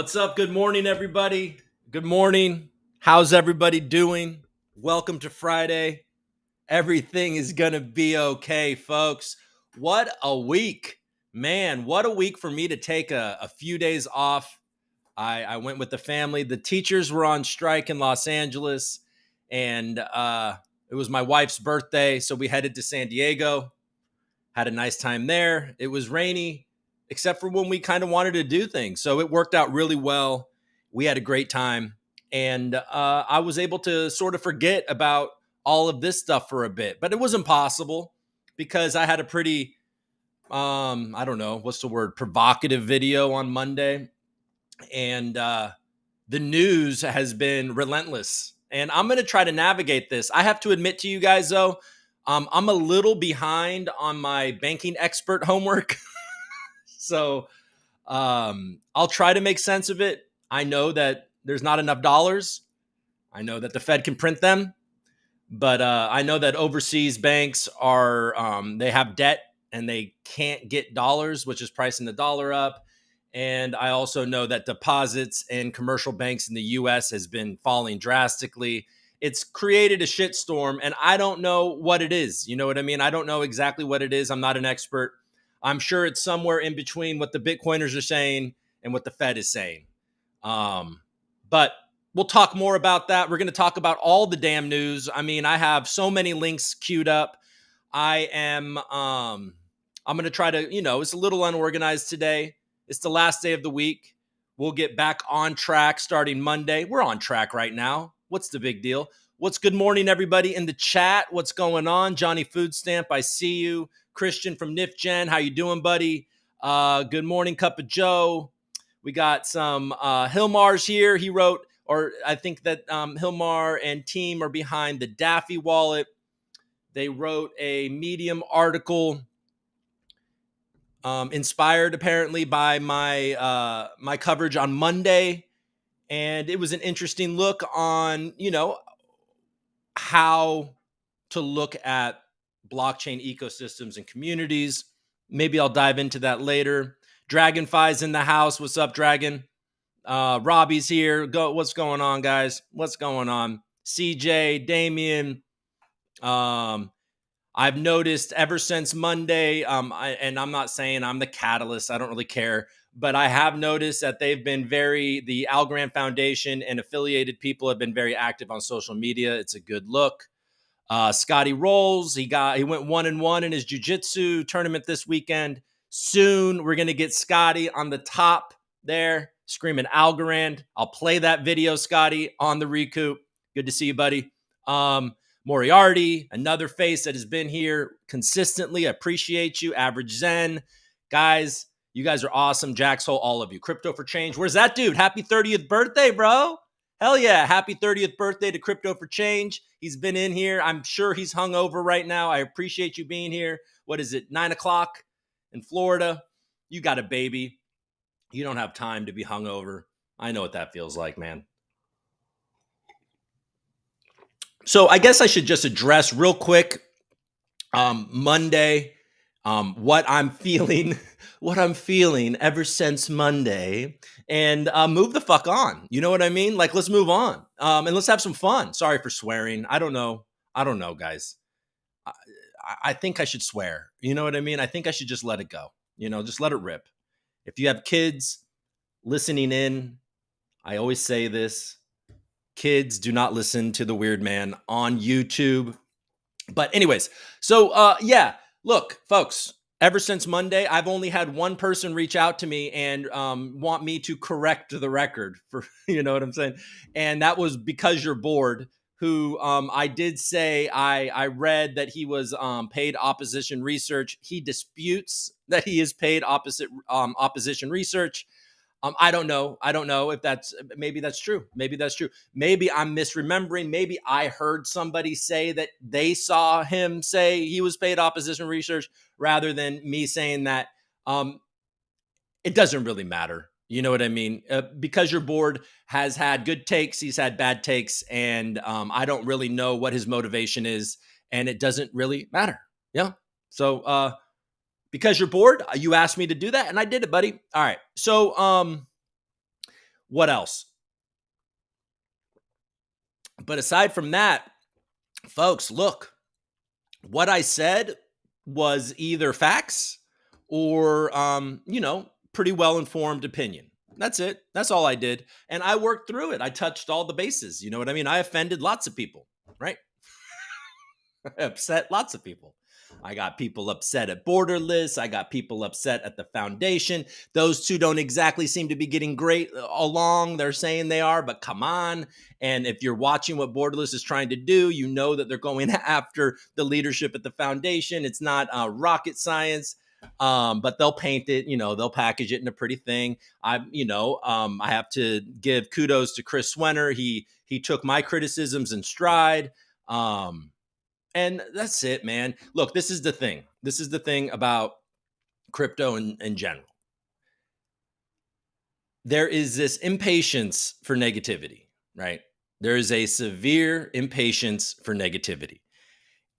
What's up? Good morning, everybody. Good morning. How's everybody doing? Welcome to Friday. Everything is going to be okay, folks. What a week. Man, what a week for me to take a few days off. I went with the family. The teachers were on strike in Los Angeles, and it was my wife's birthday. So we headed to San Diego, had a nice time there. It was rainy, except for when we kind of wanted to do things. So it worked out really well. We had a great time. And I was able to sort of forget about all of this stuff for a bit. But it was impossible because I had a pretty, I don't know, what's the word, provocative video on Monday. And the news has been relentless. And I'm going to try to navigate this. I have to admit to you guys, though, I'm a little behind on my banking expert homework. So I'll try to make sense of it. I know that there's not enough dollars. I know that the Fed can print them. But I know that overseas banks they have debt and they can't get dollars, which is pricing the dollar up. And I also know that deposits in commercial banks in the US has been falling drastically. It's created a shitstorm, and I don't know what it is. You know what I mean? I don't know exactly what it is. I'm not an expert. I'm sure it's somewhere in between what the Bitcoiners are saying and what the Fed is saying. But we'll talk more about that. We're going to talk about all the damn news. I mean, I have so many links queued up. I'm going to try to, it's a little unorganized today. It's the last day of the week. We'll get back on track starting Monday. We're on track right now. What's the big deal? What's good morning, everybody in the chat? What's going on? Johnny Food Stamp, I see you. Christian from NifGen, how you doing, buddy? Good morning, Cup of Joe. We got some Hilmar's here. He wrote, or I think that Hilmar and team are behind the Daffy wallet. They wrote a Medium article inspired apparently by my my coverage on Monday. And it was an interesting look on, how to look at blockchain ecosystems and communities. Maybe I'll dive into that later. Dragonfly's in the house. What's up, Dragon? Robbie's here. What's going on, guys? What's going on? CJ, Damien. I've noticed ever since Monday, and I'm not saying I'm the catalyst. I don't really care. But I have noticed that the Algorand Foundation and affiliated people have been very active on social media. It's a good look. Scotty Rolls, he went 1-1 in his jiu-jitsu tournament this weekend. Soon, we're going to get Scotty on the top there, screaming Algorand. I'll play that video, Scotty, on the ReCoop. Good to see you, buddy. Moriarty, another face that has been here consistently. I appreciate you. Average Zen. Guys, you guys are awesome. Jack's Hole, all of you. Crypto for Change. Where's that dude? Happy 30th birthday, bro. Hell yeah. Happy 30th birthday to Crypto for Change. He's been in here. I'm sure he's hungover right now. I appreciate you being here. What is it, 9 o'clock in Florida? You got a baby. You don't have time to be hungover. I know what that feels like, man. So I guess I should just address real quick Monday, what I'm feeling ever since Monday, and move the fuck on. You know what I mean? Like, let's move on and let's have some fun. Sorry for swearing. I don't know, guys. I think I should swear. You know what I mean? I think I should just let it go. Just let it rip. If you have kids listening in, I always say this. Kids, do not listen to the weird man on YouTube. But anyways, so yeah, look, folks, ever since Monday, I've only had one person reach out to me and want me to correct the record for, you know what I'm saying? And that was Because You're Bored, who I did say I read that he was paid opposition research. He disputes that he is paid opposition research. I don't know if maybe that's true. Maybe I'm misremembering. Maybe I heard somebody say that they saw him say he was paid opposition research rather than me saying that. It doesn't really matter. You know what I mean? Because You're Bored has had good takes. He's had bad takes. And I don't really know what his motivation is. And it doesn't really matter. Yeah. So, Because You're Bored, you asked me to do that, and I did it, buddy. All right. So What else? But aside from that, folks, look, what I said was either facts or, pretty well informed opinion. That's it. That's all I did. And I worked through it. I touched all the bases. You know what I mean? I offended lots of people, right? Upset lots of people. I got people upset at Borderless. I got people upset at the foundation. Those two don't exactly seem to be getting great along. They're saying they are, but come on. And if you're watching what Borderless is trying to do, you know that they're going after the leadership at the foundation. It's not rocket science. But they'll paint it, they'll package it in a pretty thing. I have to give kudos to Chris Swenner. He took my criticisms in stride. And that's it, man. Look, this is the thing. This is the thing about crypto in general. There is this impatience for negativity, right? There is a severe impatience for negativity.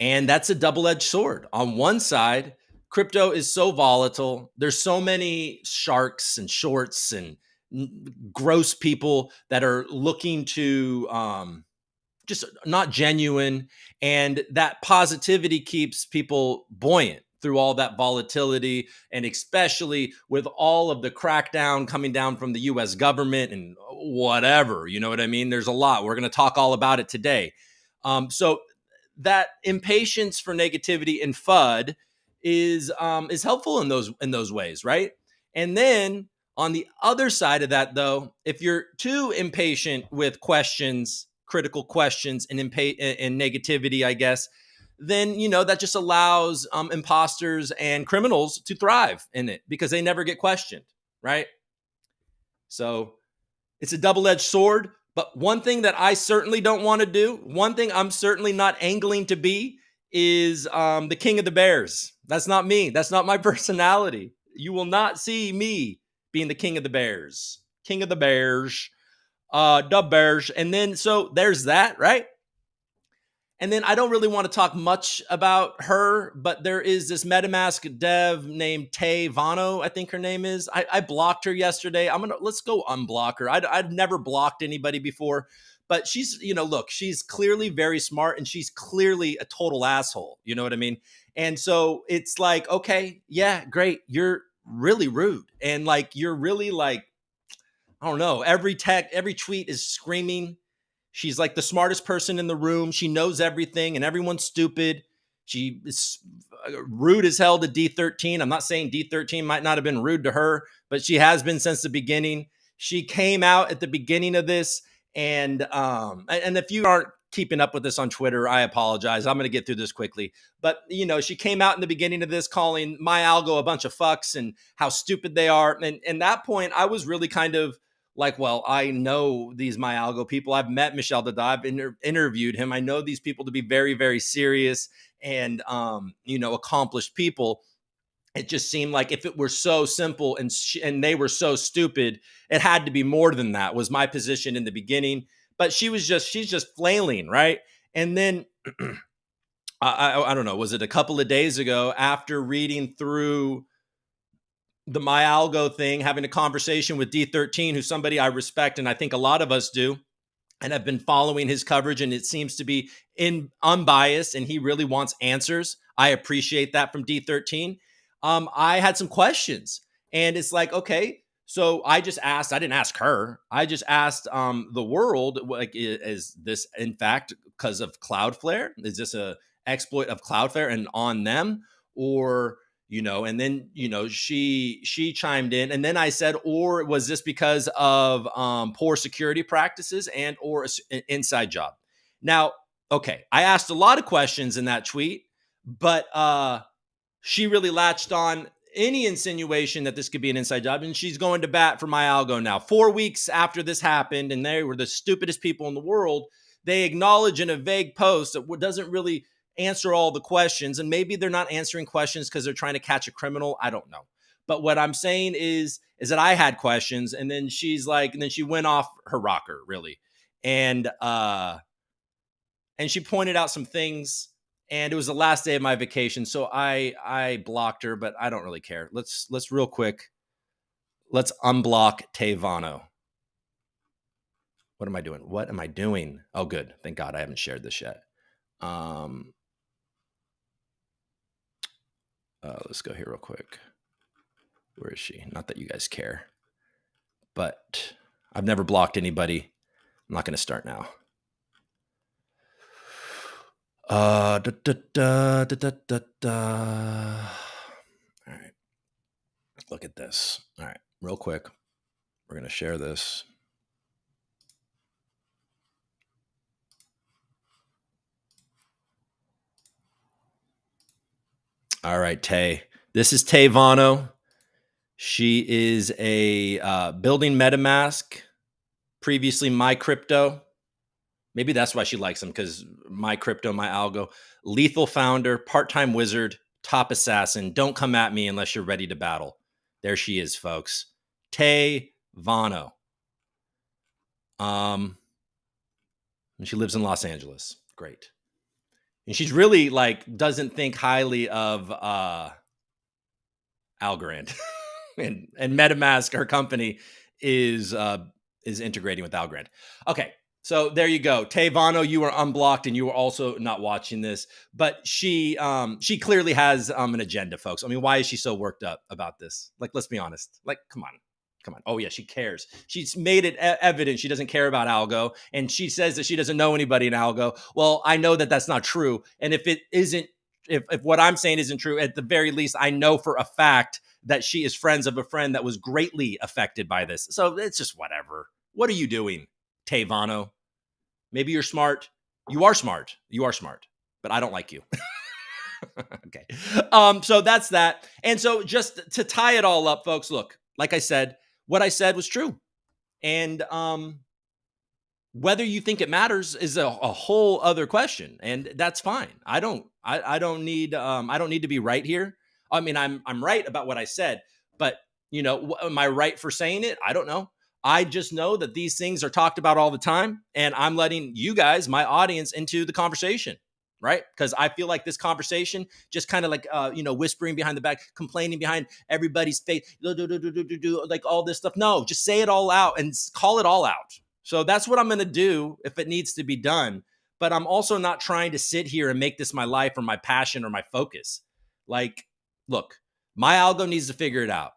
And that's a double-edged sword. On one side, crypto is so volatile. There's so many sharks and shorts and gross people that are looking to just not genuine. And that positivity keeps people buoyant through all that volatility. And especially with all of the crackdown coming down from the US government and whatever, you know what I mean? There's a lot. We're going to talk all about it today. So that impatience for negativity and FUD is helpful in those ways, right? And then on the other side of that, though, if you're too impatient with questions, critical questions, and negativity, I guess, then that just allows imposters and criminals to thrive in it because they never get questioned, right? So it's a double-edged sword. But one thing that I certainly don't want to do, one thing I'm certainly not angling to be, is the king of the bears. That's not me. That's not my personality. You will not see me being the king of the bears. King of the bears. The bears. And then, so there's that, right? And then I don't really want to talk much about her, but there is this MetaMask dev named Tay Vano, I think her name is. I blocked her yesterday. Let's go unblock her. I've never blocked anybody before, but she's, look, she's clearly very smart and she's clearly a total asshole. You know what I mean? And so it's like, okay, yeah, great. You're really rude. And like, you're really like, I don't know, every tweet is screaming. She's like the smartest person in the room. She knows everything and everyone's stupid. She is rude as hell to D13. I'm not saying D13 might not have been rude to her, but she has been since the beginning. She came out at the beginning of this. And if you aren't keeping up with this on Twitter, I apologize. I'm going to get through this quickly. But, she came out in the beginning of this calling MyAlgo a bunch of fucks and how stupid they are. And at that point, I was really kind of like, well, I know these MyAlgo people. I've met Michel Dada. I've interviewed him. I know these people to be very, very serious and, accomplished people. It just seemed like if it were so simple and they were so stupid, it had to be more than that, was my position in the beginning. But she's just flailing, right? And then I don't know, was it a couple of days ago after reading through the MyAlgo thing, having a conversation with D13, who's somebody I respect, and I think a lot of us do, and I've been following his coverage, and it seems to be unbiased, and he really wants answers. I appreciate that from D13. I had some questions, and it's like, okay, so I didn't ask her. I just asked the world, like, is this in fact because of Cloudflare? Is this a exploit of Cloudflare and on them? Or and then, she chimed in, and then I said, or was this because of poor security practices and or an inside job? Now, okay, I asked a lot of questions in that tweet, but she really latched on any insinuation that this could be an inside job, and she's going to bat for MyAlgo now. 4 weeks after this happened, and they were the stupidest people in the world, they acknowledge in a vague post that doesn't really answer all the questions, and maybe they're not answering questions because they're trying to catch a criminal. I don't know. But what I'm saying is that I had questions, and then she's like, and then she went off her rocker, really. And she pointed out some things, and it was the last day of my vacation. So I blocked her, but I don't really care. Let's real quick. Let's unblock Tay Vano. What am I doing? What am I doing? Oh, good. Thank God I haven't shared this yet. Let's go here real quick. Where is she? Not that you guys care, but I've never blocked anybody. I'm not going to start now. All right. Look at this. All right. Real quick. We're going to share this. All right, Tay. This is Tay Vano. She is a building MetaMask, previously MyCrypto. Maybe that's why she likes him, because MyCrypto, MyAlgo, lethal founder, part-time wizard, top assassin. Don't come at me unless you're ready to battle. There she is, folks. Tay Vano. And she lives in Los Angeles. Great. And she's really doesn't think highly of Algorand. and MetaMask, her company, is integrating with Algorand. Okay. So there you go. Tay Vano, you are unblocked and you are also not watching this, but she clearly has an agenda, folks. I mean, why is she so worked up about this? Let's be honest. Come on. Oh yeah, she cares. She's made it evident she doesn't care about Algo, and she says that she doesn't know anybody in Algo. Well, I know that that's not true. And if it isn't, if what I'm saying isn't true, at the very least, I know for a fact that she is friends of a friend that was greatly affected by this. So it's just whatever. What are you doing, Tay Vano? Maybe you're smart. You are smart. But I don't like you. Okay. So that's that. And so just to tie it all up, folks, look, like I said, what I said was true. And whether you think it matters is a whole other question. And that's fine. I don't need to be right here. I mean, I'm right about what I said, but am I right for saying it? I don't know. I just know that these things are talked about all the time, and I'm letting you guys, my audience, into the conversation, right? Because I feel like this conversation just kind of whispering behind the back, complaining behind everybody's face, like all this stuff. No, just say it all out and call it all out. So that's what I'm going to do if it needs to be done. But I'm also not trying to sit here and make this my life or my passion or my focus. Look, MyAlgo needs to figure it out.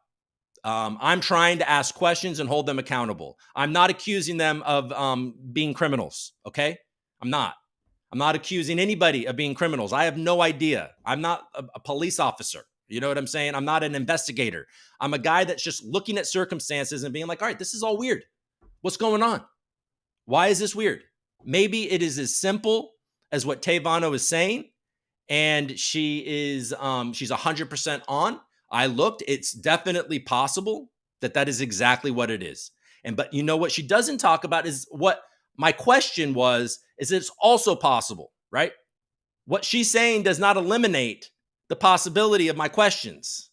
I'm trying to ask questions and hold them accountable. I'm not accusing them of being criminals, okay? I'm not accusing anybody of being criminals. I have no idea. I'm not a police officer. You know what I'm saying? I'm not an investigator. I'm a guy that's just looking at circumstances and being like, all right, this is all weird. What's going on? Why is this weird? Maybe it is as simple as what Tay Vano is saying, and she's 100% on. I looked, it's definitely possible that is exactly what it is. But you know what she doesn't talk about is what my question was, is it's also possible, right? What she's saying does not eliminate the possibility of my questions.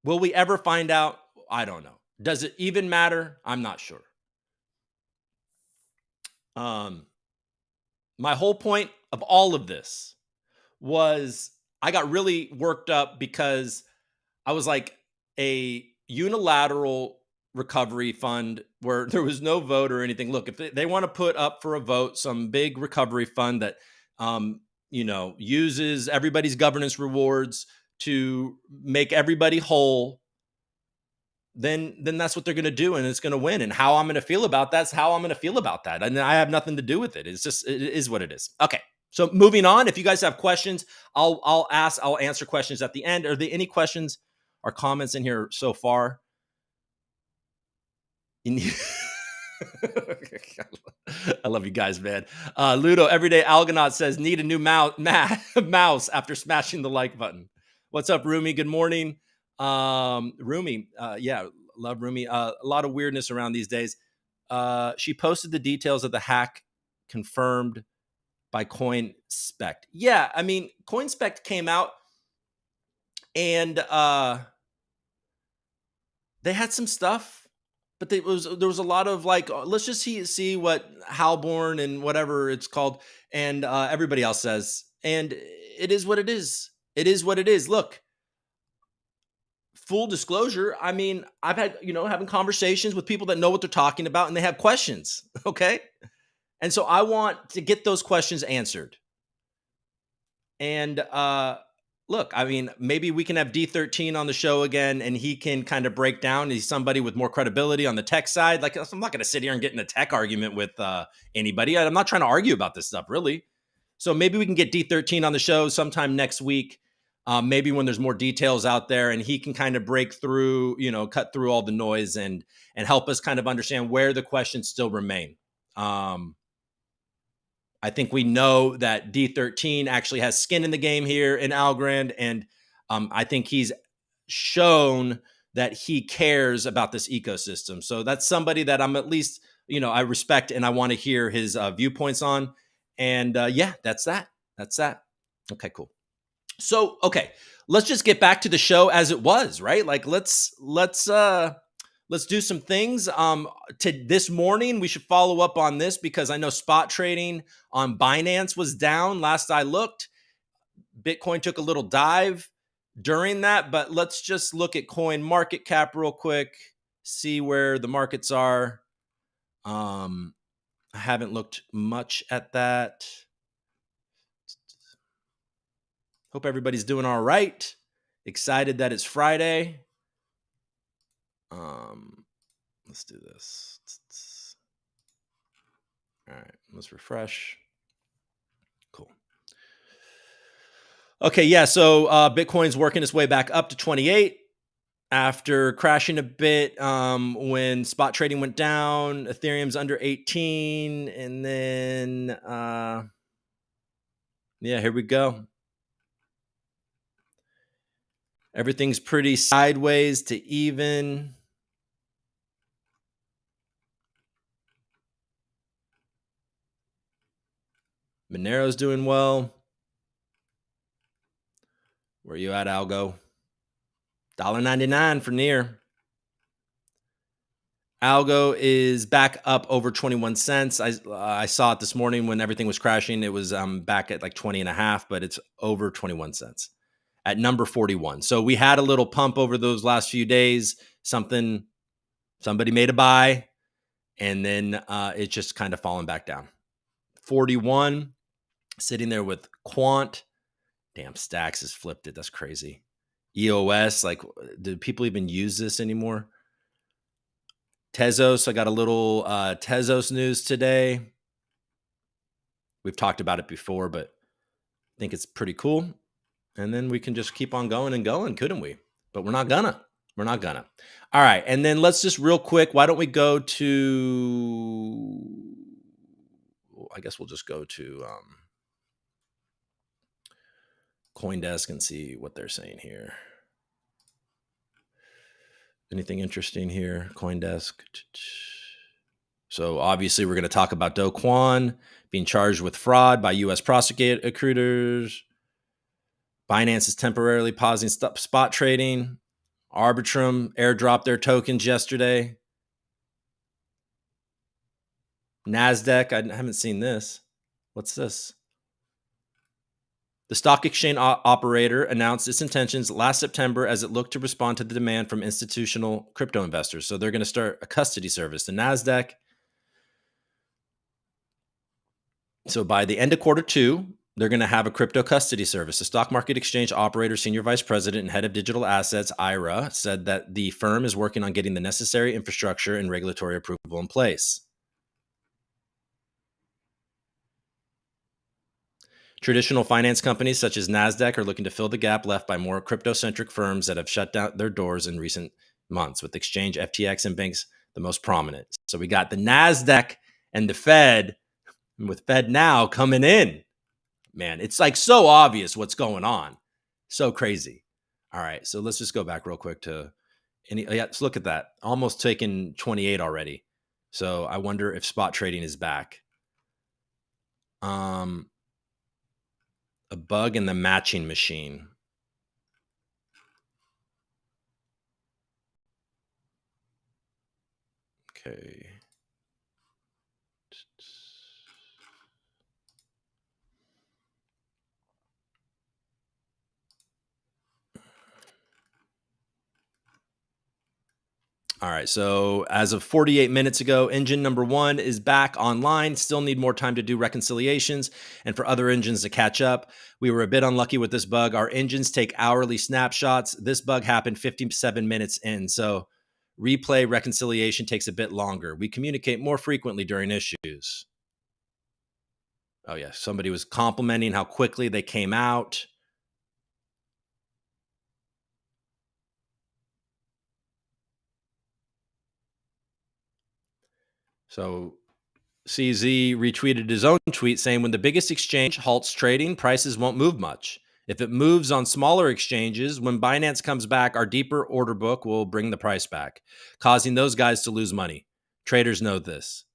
Will we ever find out? I don't know. Does it even matter? I'm not sure. My whole point of all of this was I got really worked up because I was like, a unilateral recovery fund where there was no vote or anything. Look, if they want to put up for a vote some big recovery fund that uses everybody's governance rewards to make everybody whole, then that's what they're going to do, and it's going to win. And how I'm going to feel about that's how I'm going to feel about that. And I have nothing to do with it. It's just, it is what it is. Okay. So moving on, if you guys have questions, I'll answer questions at the end. Are there any questions or comments in here so far? I love you guys, man. Ludo, Everyday Algonaut says, need a new mouse after smashing the like button. What's up, Rumi? Good morning. Rumi, yeah, love Rumi. A lot of weirdness around these days. She posted the details of the hack confirmed by CoinSpect. Yeah, I mean, CoinSpect came out and they had some stuff, but there was a lot of let's just see what Halborn and whatever it's called and everybody else says. And it is what it is. It is what it is. Look, full disclosure, I mean, I've had, having conversations with people that know what they're talking about and they have questions. Okay. And so I want to get those questions answered. And look, I mean, maybe we can have D13 on the show again and he can kind of break down. He's somebody with more credibility on the tech side. Like, I'm not going to sit here and get in a tech argument with anybody. I'm not trying to argue about this stuff, really. So maybe we can get D13 on the show sometime next week. Maybe when there's more details out there and he can kind of break through, cut through all the noise and help us kind of understand where the questions still remain. I think we know that D13 actually has skin in the game here in Algorand. And I think he's shown that he cares about this ecosystem. So that's somebody that I'm at least, I respect and I want to hear his viewpoints on. And yeah, that's that. That's that. Okay, cool. So, okay, let's just get back to the show as it was, right? Like let's do some things. To this morning, we should follow up on this because I know spot trading on Binance was down last I looked. Bitcoin took a little dive during that, but let's just look at coin market cap real quick, see where the markets are. I haven't looked much at that. Hope everybody's doing all right. Excited that it's Friday. Let's do this. All right, let's refresh. Cool. Okay, yeah, so Bitcoin's working its way back up to 28 after crashing a bit when spot trading went down. Ethereum's under 18, and then yeah, here we go. Everything's pretty sideways to even. Monero's doing well. Where you at, Algo? $1.99 for near. Algo is back up over 21 cents. I saw it this morning when everything was crashing. It was back at like 20 and a half, but it's over 21 cents at number 41. So we had a little pump over those last few days. Somebody made a buy, and then it's just kind of fallen back down. 41, sitting there with Quant. Damn, Stacks has flipped it. That's crazy. EOS, like, do people even use this anymore? Tezos, I got a little Tezos news today. We've talked about it before, but I think it's pretty cool. And then we can just keep on going and going, couldn't we? But we're not gonna. We're not gonna. All right, and then let's just real quick, why don't we go to, I guess we'll just go to CoinDesk and see what they're saying here. Anything interesting here, CoinDesk? So obviously we're going to talk about Do Kwon being charged with fraud by U.S. prosecutors. Binance is temporarily pausing spot trading. Arbitrum airdropped their tokens yesterday. NASDAQ, I haven't seen this. What's this? The stock exchange operator announced its intentions last September as it looked to respond to the demand from institutional crypto investors. So they're going to start a custody service. The NASDAQ. So by the end of quarter two, they're going to have a crypto custody service. The stock market exchange operator, senior vice president and head of digital assets, Ira, said that the firm is working on getting the necessary infrastructure and regulatory approval in place. Traditional finance companies such as NASDAQ are looking to fill the gap left by more crypto-centric firms that have shut down their doors in recent months, with exchange, FTX, and banks the most prominent. So we got the NASDAQ and the Fed, and with Fed now coming in. Man, it's like so obvious what's going on. So crazy. All right, so let's just go back real quick to let's look at that. Almost taken 28 already. So I wonder if spot trading is back. A bug in the matching machine. Okay. All right. So as of 48 minutes ago, engine number 1 is back online. Still need more time to do reconciliations and for other engines to catch up. We were a bit unlucky with this bug. Our engines take hourly snapshots. This bug happened 57 minutes in. So replay reconciliation takes a bit longer. We communicate more frequently during issues. Oh, yeah. Somebody was complimenting how quickly they came out. So CZ retweeted his own tweet saying, when the biggest exchange halts trading, prices won't move much. If it moves on smaller exchanges, when Binance comes back, our deeper order book will bring the price back, causing those guys to lose money. Traders know this.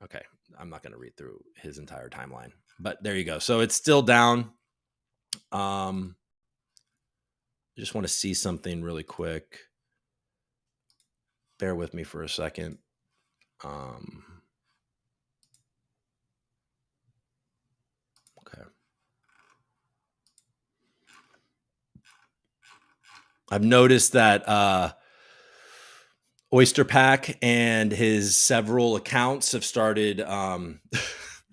Okay, I'm not going to read through his entire timeline, but there you go. So it's still down. I just want to see something really quick. Bear with me for a second. Okay. I've noticed that Oyster Pack and his several accounts have started.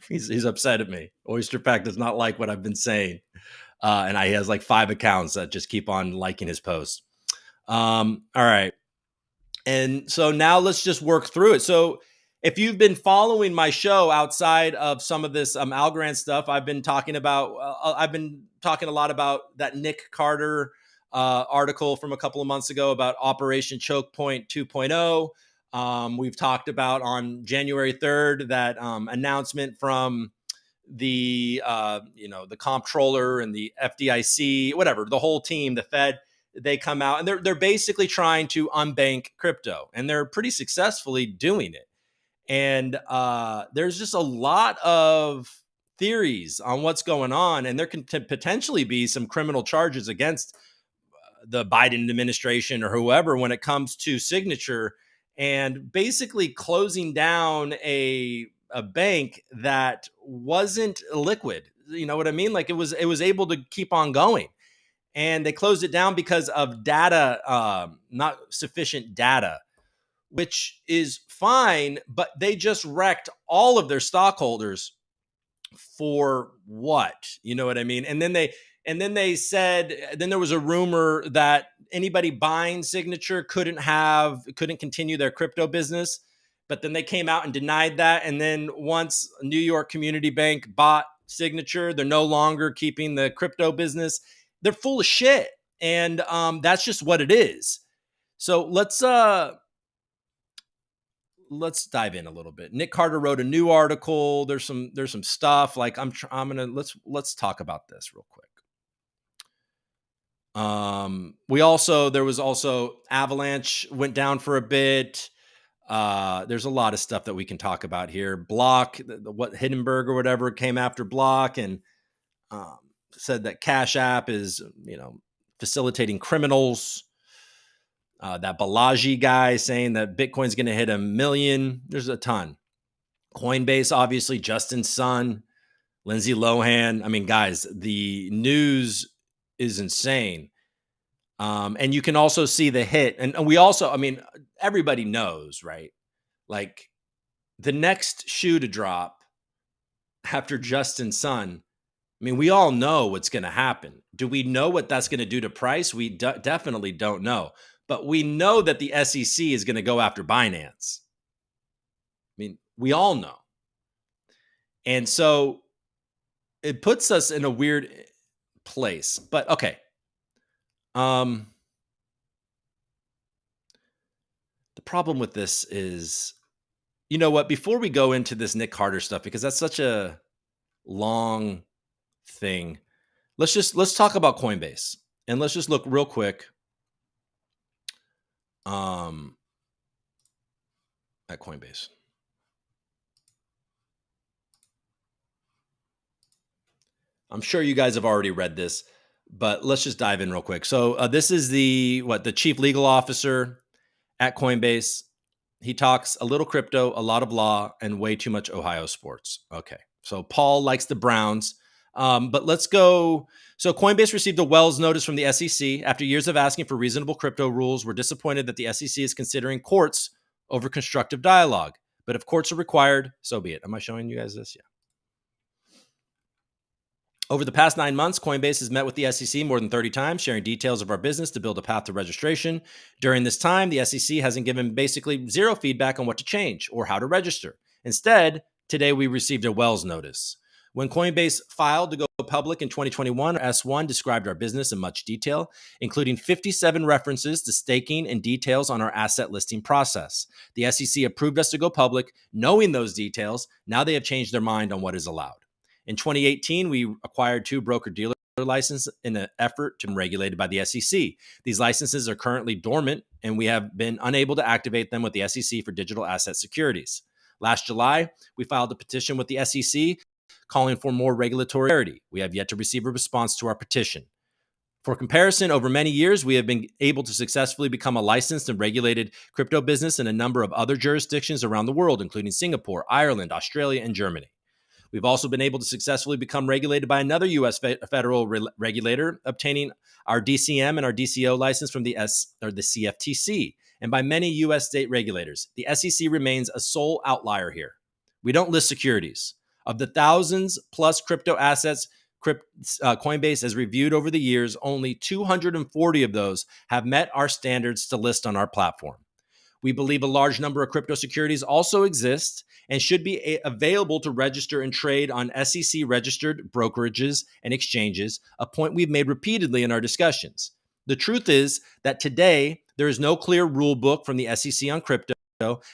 He's upset at me. Oyster Pack does not like what I've been saying, and he has like 5 accounts that just keep on liking his posts. All right, and so now let's just work through it. So if you've been following my show outside of some of this Algorand stuff, I've been talking a lot about that Nick Carter article from a couple of months ago about Operation Choke Point 2.0. We've talked about on January 3rd that announcement from the the comptroller and the FDIC, whatever, the whole team, the Fed. They come out and they're basically trying to unbank crypto, and they're pretty successfully doing it. And there's just a lot of theories on what's going on, and there can potentially be some criminal charges against the Biden administration or whoever when it comes to signature and basically closing down a bank that wasn't liquid. You know what I mean? Like it was able to keep on going, and they closed it down because of data, not sufficient data, which is fine, but they just wrecked all of their stockholders for what? You know what I mean? And then they said, then there was a rumor that anybody buying Signature couldn't continue their crypto business. But then they came out and denied that. And then once New York Community Bank bought Signature, they're no longer keeping the crypto business. They're full of shit. And that's just what it is. So let's dive in a little bit. Nick Carter wrote a new article. There's some stuff like let's talk about this real quick. There was also Avalanche went down for a bit. There's a lot of stuff that we can talk about here. Block, what Hindenburg or whatever came after Block and said that Cash App is, facilitating criminals. That Balaji guy saying that Bitcoin's going to hit 1 million. There's a ton. Coinbase, obviously, Justin Sun, Lindsay Lohan. I mean, guys, the news is insane. And you can also see the hit. And we also, everybody knows, right? Like the next shoe to drop after Justin Sun, we all know what's going to happen. Do we know what that's going to do to price? We definitely don't know. But we know that the SEC is going to go after Binance. We all know. And so it puts us in a weird place. But okay. The problem with this is, you know what? Before we go into this Nick Carter stuff, because that's such a long thing, let's talk about Coinbase. And let's just look real quick at Coinbase. I'm sure you guys have already read this, but let's just dive in real quick. So this is the chief legal officer at Coinbase. He talks a little crypto, a lot of law, and way too much Ohio sports. Okay. So Paul likes the Browns. But let's go. So Coinbase received a Wells notice from the SEC after years of asking for reasonable crypto rules. We're disappointed that the SEC is considering courts over constructive dialogue. But if courts are required, so be it. Am I showing you guys this? Yeah. Over the past 9 months, Coinbase has met with the SEC more than 30 times, sharing details of our business to build a path to registration. During this time, the SEC hasn't given basically zero feedback on what to change or how to register. Instead, today we received a Wells notice. When Coinbase filed to go public in 2021, S1 described our business in much detail, including 57 references to staking and details on our asset listing process. The SEC approved us to go public, knowing those details. Now they have changed their mind on what is allowed. In 2018, we acquired 2 broker-dealer licenses in an effort to be regulated by the SEC. These licenses are currently dormant, and we have been unable to activate them with the SEC for digital asset securities. Last July, we filed a petition with the SEC calling for more regulatory clarity. We have yet to receive a response to our petition. For comparison, over many years, we have been able to successfully become a licensed and regulated crypto business in a number of other jurisdictions around the world, including Singapore, Ireland, Australia, and Germany. We've also been able to successfully become regulated by another U.S. federal regulator, obtaining our DCM and our DCO license from the CFTC, and by many U.S. state regulators. The SEC remains a sole outlier here. We don't list securities. Of the thousands plus crypto assets Coinbase has reviewed over the years, only 240 of those have met our standards to list on our platform. We believe a large number of crypto securities also exist and should be available to register and trade on SEC-registered brokerages and exchanges, a point we've made repeatedly in our discussions. The truth is that today, there is no clear rule book from the SEC on crypto,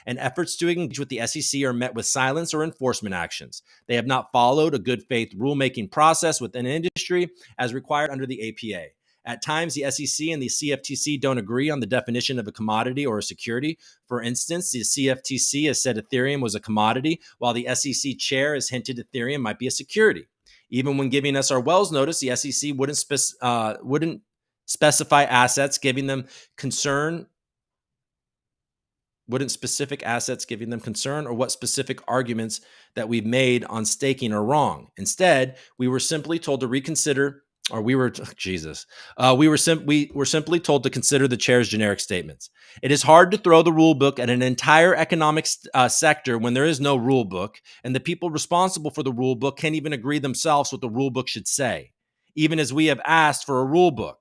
and efforts to engage with the SEC are met with silence or enforcement actions. They have not followed a good faith rulemaking process within an industry as required under the APA. At times, the SEC and the CFTC don't agree on the definition of a commodity or a security. For instance, the CFTC has said Ethereum was a commodity, while the SEC chair has hinted Ethereum might be a security. Even when giving us our Wells notice, the SEC wouldn't specify assets, giving them concern. Wouldn't specific assets giving them concern, or what specific arguments that we've made on staking are wrong. Instead, we were simply told to reconsider. We were simply told to consider the chair's generic statements. It is hard to throw the rule book at an entire economic sector when there is no rule book, and the people responsible for the rule book can't even agree themselves what the rule book should say, even as we have asked for a rule book.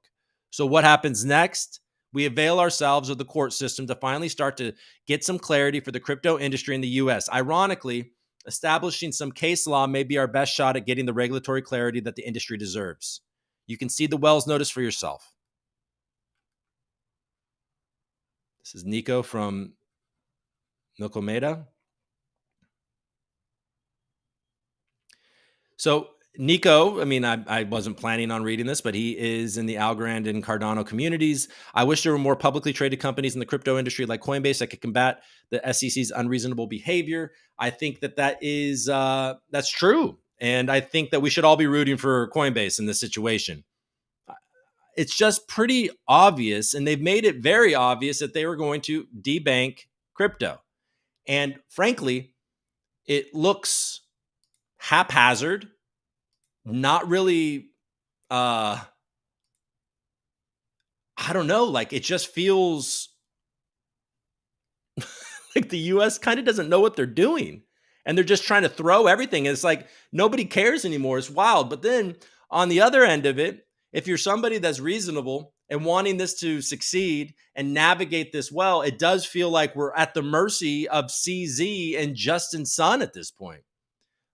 So what happens next? We avail ourselves of the court system to finally start to get some clarity for the crypto industry in the U.S. Ironically, establishing some case law may be our best shot at getting the regulatory clarity that the industry deserves. You can see the Wells notice for yourself. This is Nico from Nocomeda. So Nico, I wasn't planning on reading this, but he is in the Algorand and Cardano communities. I wish there were more publicly traded companies in the crypto industry like Coinbase that could combat the SEC's unreasonable behavior. I think that's true. And I think that we should all be rooting for Coinbase in this situation. It's just pretty obvious, and they've made it very obvious that they were going to debank crypto. And frankly, it looks haphazard, not really, I don't know, like it just feels like the US kind of doesn't know what they're doing. And they're just trying to throw everything. And it's like nobody cares anymore. It's wild. But then on the other end of it, if you're somebody that's reasonable and wanting this to succeed and navigate this well, it does feel like we're at the mercy of CZ and Justin Sun at this point.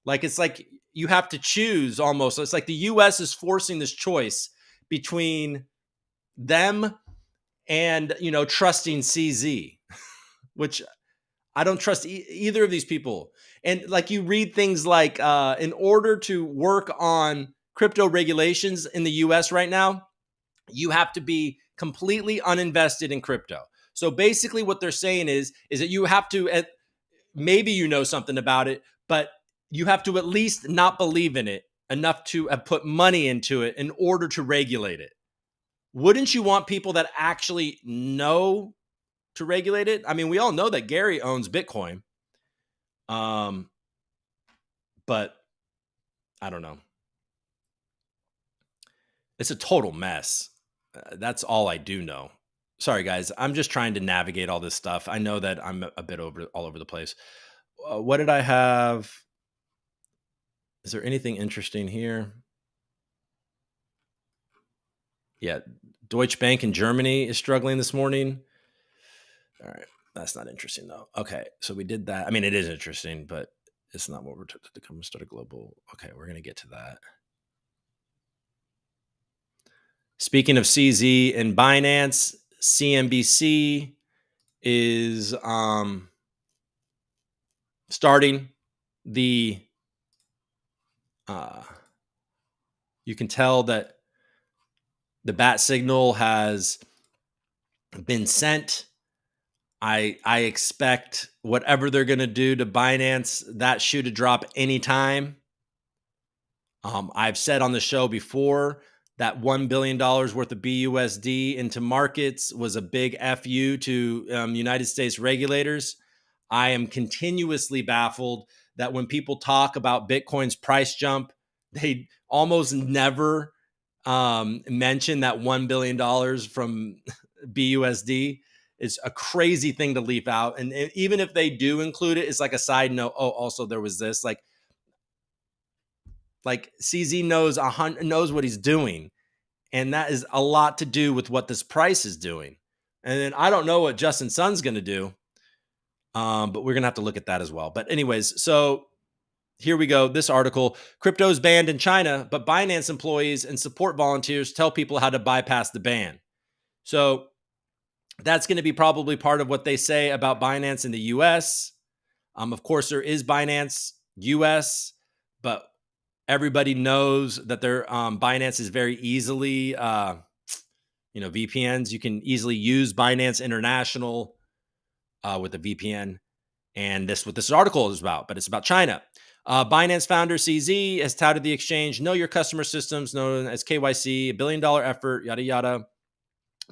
Like, it's like you have to choose almost. It's like the US is forcing this choice between them and, trusting CZ, which I don't trust either of these people. And like you read things like, in order to work on crypto regulations in the US right now, you have to be completely uninvested in crypto. So basically what they're saying is that you have to, maybe you know something about it, but you have to at least not believe in it enough to have put money into it in order to regulate it. Wouldn't you want people that actually know to regulate it? I mean, we all know that Gary owns Bitcoin. But I don't know. It's a total mess. That's all I do know. Sorry, guys. I'm just trying to navigate all this stuff. I know that I'm a bit all over the place. What did I have? Is there anything interesting here? Yeah, Deutsche Bank in Germany is struggling this morning. All right, that's not interesting though. Okay, so we did that. I mean, it is interesting, but it's not what we're to come start a global. Okay, we're gonna get to that. Speaking of CZ and Binance, CNBC is starting the. You can tell that the bat signal has been sent. I expect whatever they're going to do to Binance, that shoe to drop anytime. I've said on the show before that $1 billion worth of BUSD into markets was a big FU to United States regulators. I am continuously baffled that when people talk about Bitcoin's price jump, they almost never mention that $1 billion from BUSD. Is a crazy thing to leave out. And even if they do include it, it's like a side note. Oh, also there was this. Like CZ knows what he's doing, and that is a lot to do with what this price is doing. And then I don't know what Justin Sun's going to do, but we're going to have to look at that as well. But anyways, so here we go. This article: crypto is banned in China, but Binance employees and support volunteers tell people how to bypass the ban. So that's going to be probably part of what they say about Binance in the U.S. Of course, there is Binance U.S., but everybody knows that their Binance is very easily, VPNs. You can easily use Binance International with a VPN. And this what this article is about, but it's about China. Binance founder CZ has touted the exchange, know your customer systems, known as KYC, $1 billion effort, yada, yada.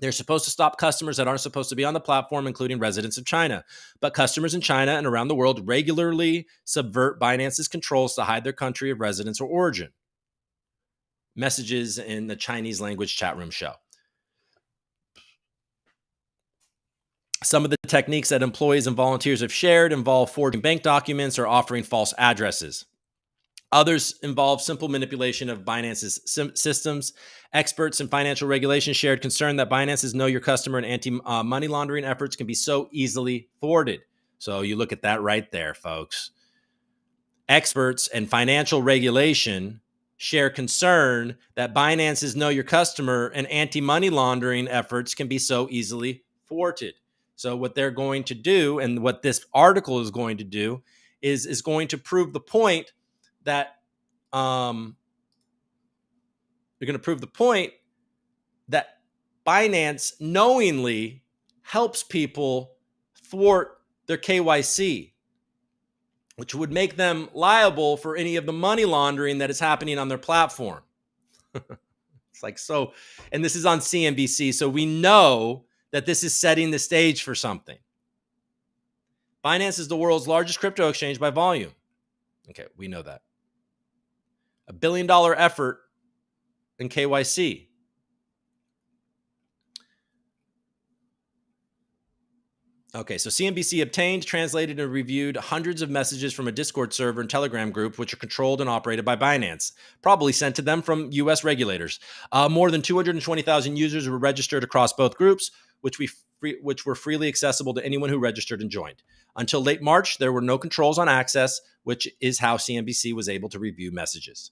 They're supposed to stop customers that aren't supposed to be on the platform, including residents of China. But customers in China and around the world regularly subvert Binance's controls to hide their country of residence or origin. Messages in the Chinese language chat room show. Some of the techniques that employees and volunteers have shared involve forging bank documents or offering false addresses. Others involve simple manipulation of Binance's systems. Experts in financial regulation shared concern that Binance's know your customer and anti-money laundering efforts can be so easily thwarted. So you look at that right there, folks. Experts in financial regulation share concern that Binance's know your customer and anti-money laundering efforts can be so easily thwarted. So what they're going to do, and what this article is going to do, is going to prove the point that they're going to prove the point that Binance knowingly helps people thwart their KYC, which would make them liable for any of the money laundering that is happening on their platform. It's like, so, and this is on CNBC, so we know that this is setting the stage for something. Binance is the world's largest crypto exchange by volume. Okay, we know that. $1 billion effort in KYC. Okay, so CNBC obtained, translated, and reviewed hundreds of messages from a Discord server and Telegram group, which are controlled and operated by Binance, probably sent to them from U.S. regulators. More than 220,000 users were registered across both groups, which were freely accessible to anyone who registered and joined. Until late March, there were no controls on access, which is how CNBC was able to review messages.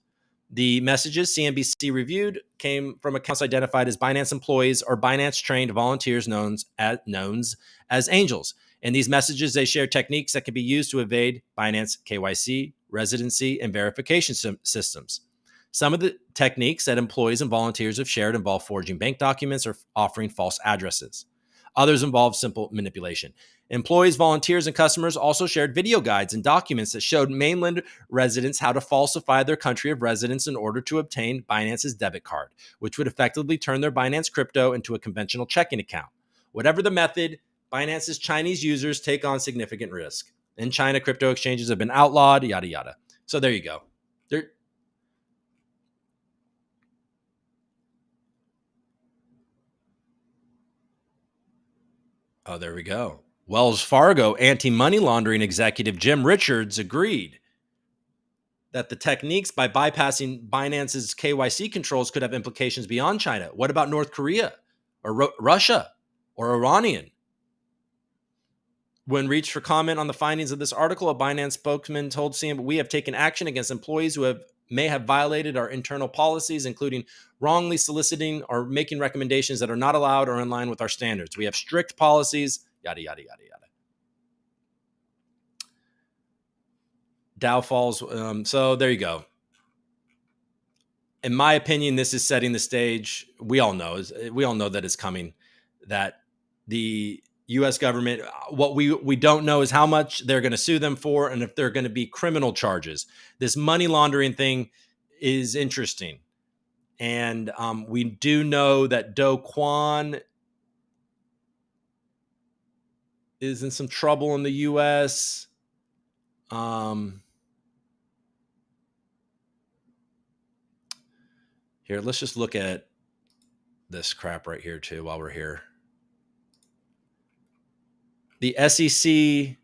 The messages CNBC reviewed came from accounts identified as Binance employees or Binance-trained volunteers known as angels. In these messages, they share techniques that can be used to evade Binance KYC, residency, and verification systems. Some of the techniques that employees and volunteers have shared involve forging bank documents or offering false addresses. Others involve simple manipulation. Employees, volunteers, and customers also shared video guides and documents that showed mainland residents how to falsify their country of residence in order to obtain Binance's debit card, which would effectively turn their Binance crypto into a conventional checking account. Whatever the method, Binance's Chinese users take on significant risk. In China, crypto exchanges have been outlawed, yada, yada. So there you go. Oh, there we go. Wells Fargo anti-money laundering executive Jim Richards agreed that the techniques by bypassing Binance's KYC controls could have implications beyond China. What about North Korea or Russia or Iranian? When reached for comment on the findings of this article, a Binance spokesman told CNBC, "We have taken action against employees who may have violated our internal policies, including wrongly soliciting or making recommendations that are not allowed or in line with our standards. We have strict policies, yada, yada, yada, yada." Dow falls. So there you go. In my opinion, this is setting the stage. We all know that it's coming. That the U.S. government, what we don't know is how much they're going to sue them for, and if they're going to be criminal charges. This money laundering thing is interesting, and we do know that Do Kwon is in some trouble in the U.S. Here, let's just look at this crap right here too while we're here. The SEC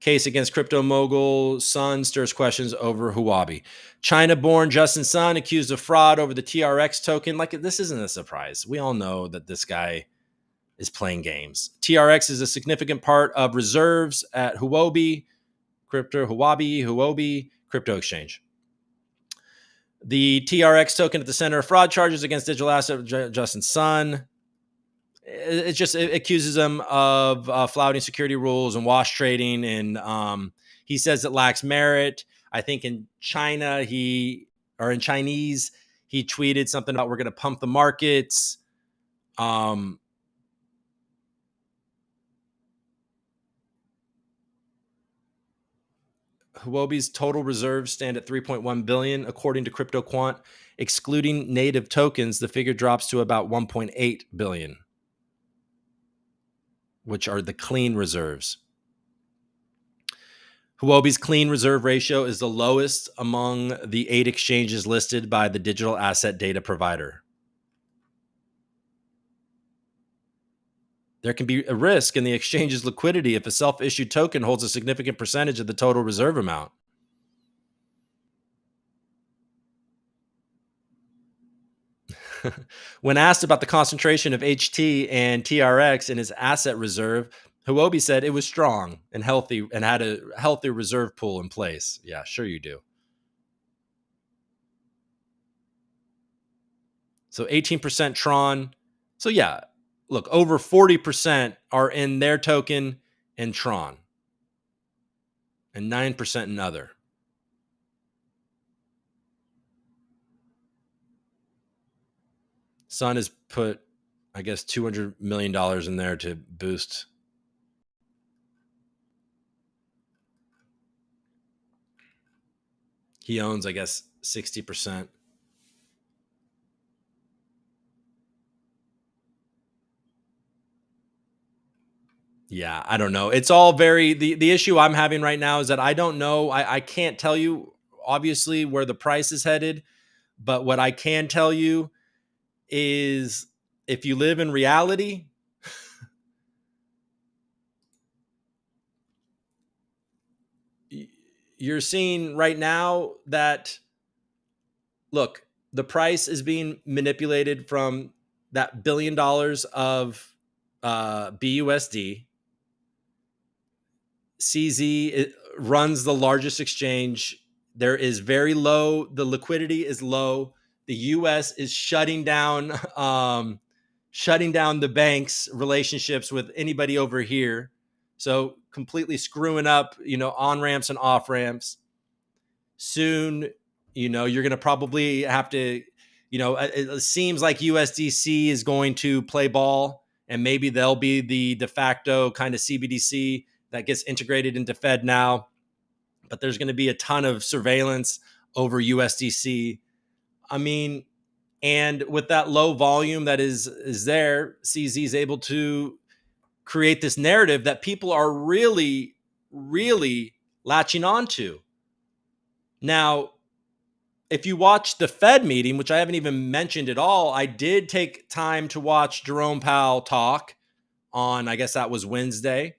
case against crypto mogul Sun stirs questions over Huobi. China-born Justin Sun accused of fraud over the TRX token. Like, this isn't a surprise. We all know that this guy is playing games. TRX is a significant part of reserves at Huobi crypto exchange. The TRX token at the center of fraud charges against digital asset Justin Sun. It accuses him of flouting security rules and wash trading, and he says it lacks merit. I think in Chinese, he tweeted something about we're going to pump the markets. Huobi's total reserves stand at 3.1 billion, according to CryptoQuant. Excluding native tokens, the figure drops to about 1.8 billion, which are the clean reserves. Huobi's clean reserve ratio is the lowest among the 8 exchanges listed by the digital asset data provider. There can be a risk in the exchange's liquidity if a self-issued token holds a significant percentage of the total reserve amount. When asked about the concentration of HT and TRX in his asset reserve, Huobi said it was strong and healthy and had a healthy reserve pool in place. Yeah, sure you do. So 18% Tron. So yeah, look, over 40% are in their token and Tron, and 9% in other. Sun has put, I guess, $200 million in there to boost. He owns, I guess, 60%. Yeah, I don't know. It's all very, the issue I'm having right now is that I don't know. I can't tell you, obviously, where the price is headed. But what I can tell you is if you live in reality, you're seeing right now that, look, the price is being manipulated from that $1 billion of BUSD. CZ runs the largest exchange. There is very low. The liquidity is low. The U.S. is shutting down the bank's relationships with anybody over here. So completely screwing up, on ramps and off ramps. Soon, you're going to probably have to, it seems like USDC is going to play ball, and maybe they'll be the de facto kind of CBDC that gets integrated into Fed now. But there's going to be a ton of surveillance over USDC. I mean, and with that low volume that is there, CZ is able to create this narrative that people are really, really latching onto. Now, if you watch the Fed meeting, which I haven't even mentioned at all, I did take time to watch Jerome Powell talk. on, I guess that was Wednesday.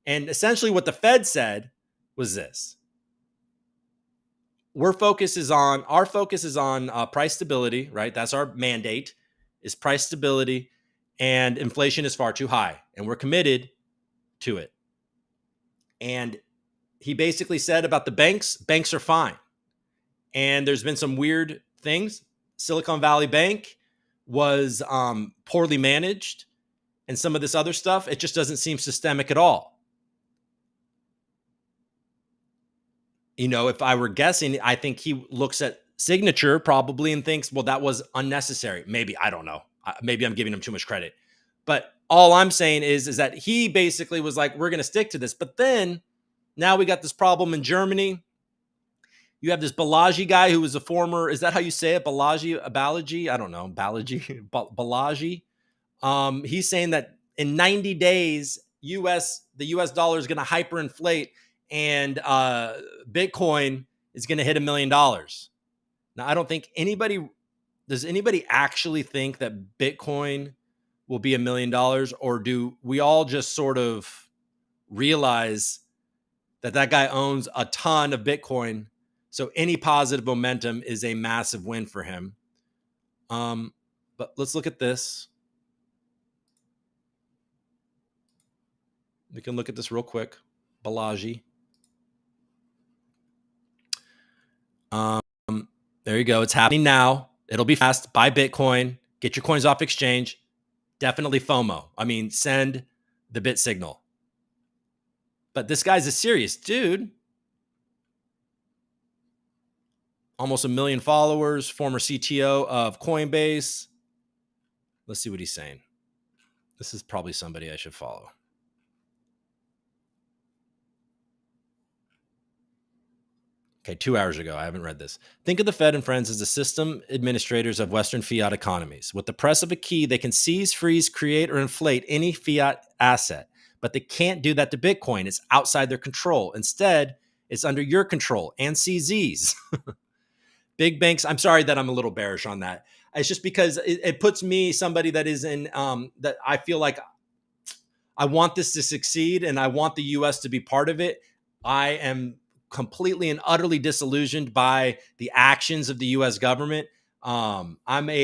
And essentially what the Fed said was this. Our focus is on price stability, right? That's our mandate, is price stability, and inflation is far too high, and we're committed to it. And he basically said about the banks are fine. And there's been some weird things. Silicon Valley Bank was poorly managed, and some of this other stuff, it just doesn't seem systemic at all. If I were guessing, I think he looks at Signature probably and thinks, well, that was unnecessary. Maybe, I don't know. Maybe I'm giving him too much credit. But all I'm saying is that he basically was like, we're going to stick to this. But then now we got this problem in Germany. You have this Balaji guy who was a former, is that how you say it? Balaji? I don't know. Balaji. He's saying that in 90 days, the US dollar is going to hyperinflate and Bitcoin is going to hit $1 million. Now, I don't think does anybody actually think that Bitcoin will be $1 million, or do we all just sort of realize that guy owns a ton of Bitcoin? So any positive momentum is a massive win for him. But let's look at this. We can look at this real quick. Balaji. There you go. It's happening now. It'll be fast. Buy Bitcoin. Get your coins off exchange. Definitely FOMO. I mean, send the bit signal. But this guy's a serious dude. Almost 1 million followers. Former CTO of Coinbase. Let's see what he's saying. This is probably somebody I should follow. Okay, 2 hours ago. I haven't read this. Think of the Fed and friends as the system administrators of Western fiat economies. With the press of a key, they can seize, freeze, create, or inflate any fiat asset. But they can't do that to Bitcoin. It's outside their control. Instead, it's under your control and CZ's. Big banks, I'm sorry that I'm a little bearish on that. It's just because it puts me, somebody that is in, that I feel like I want this to succeed and I want the US to be part of it. I am completely and utterly disillusioned by the actions of the US government. I've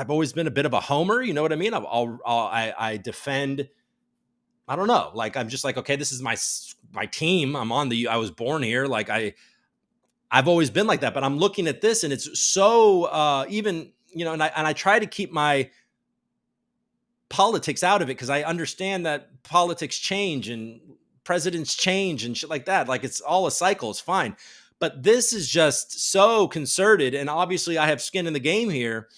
always been a bit of a homer. You know what I mean? I defend, I don't know. Like, I'm just like, okay, this is my team. I was born here. Like I've always been like that, but I'm looking at this and it's so, even, and I try to keep my politics out of it because I understand that politics change and presidents change and shit like that. Like, it's all a cycle. It's fine. But this is just so concerted. And obviously I have skin in the game here,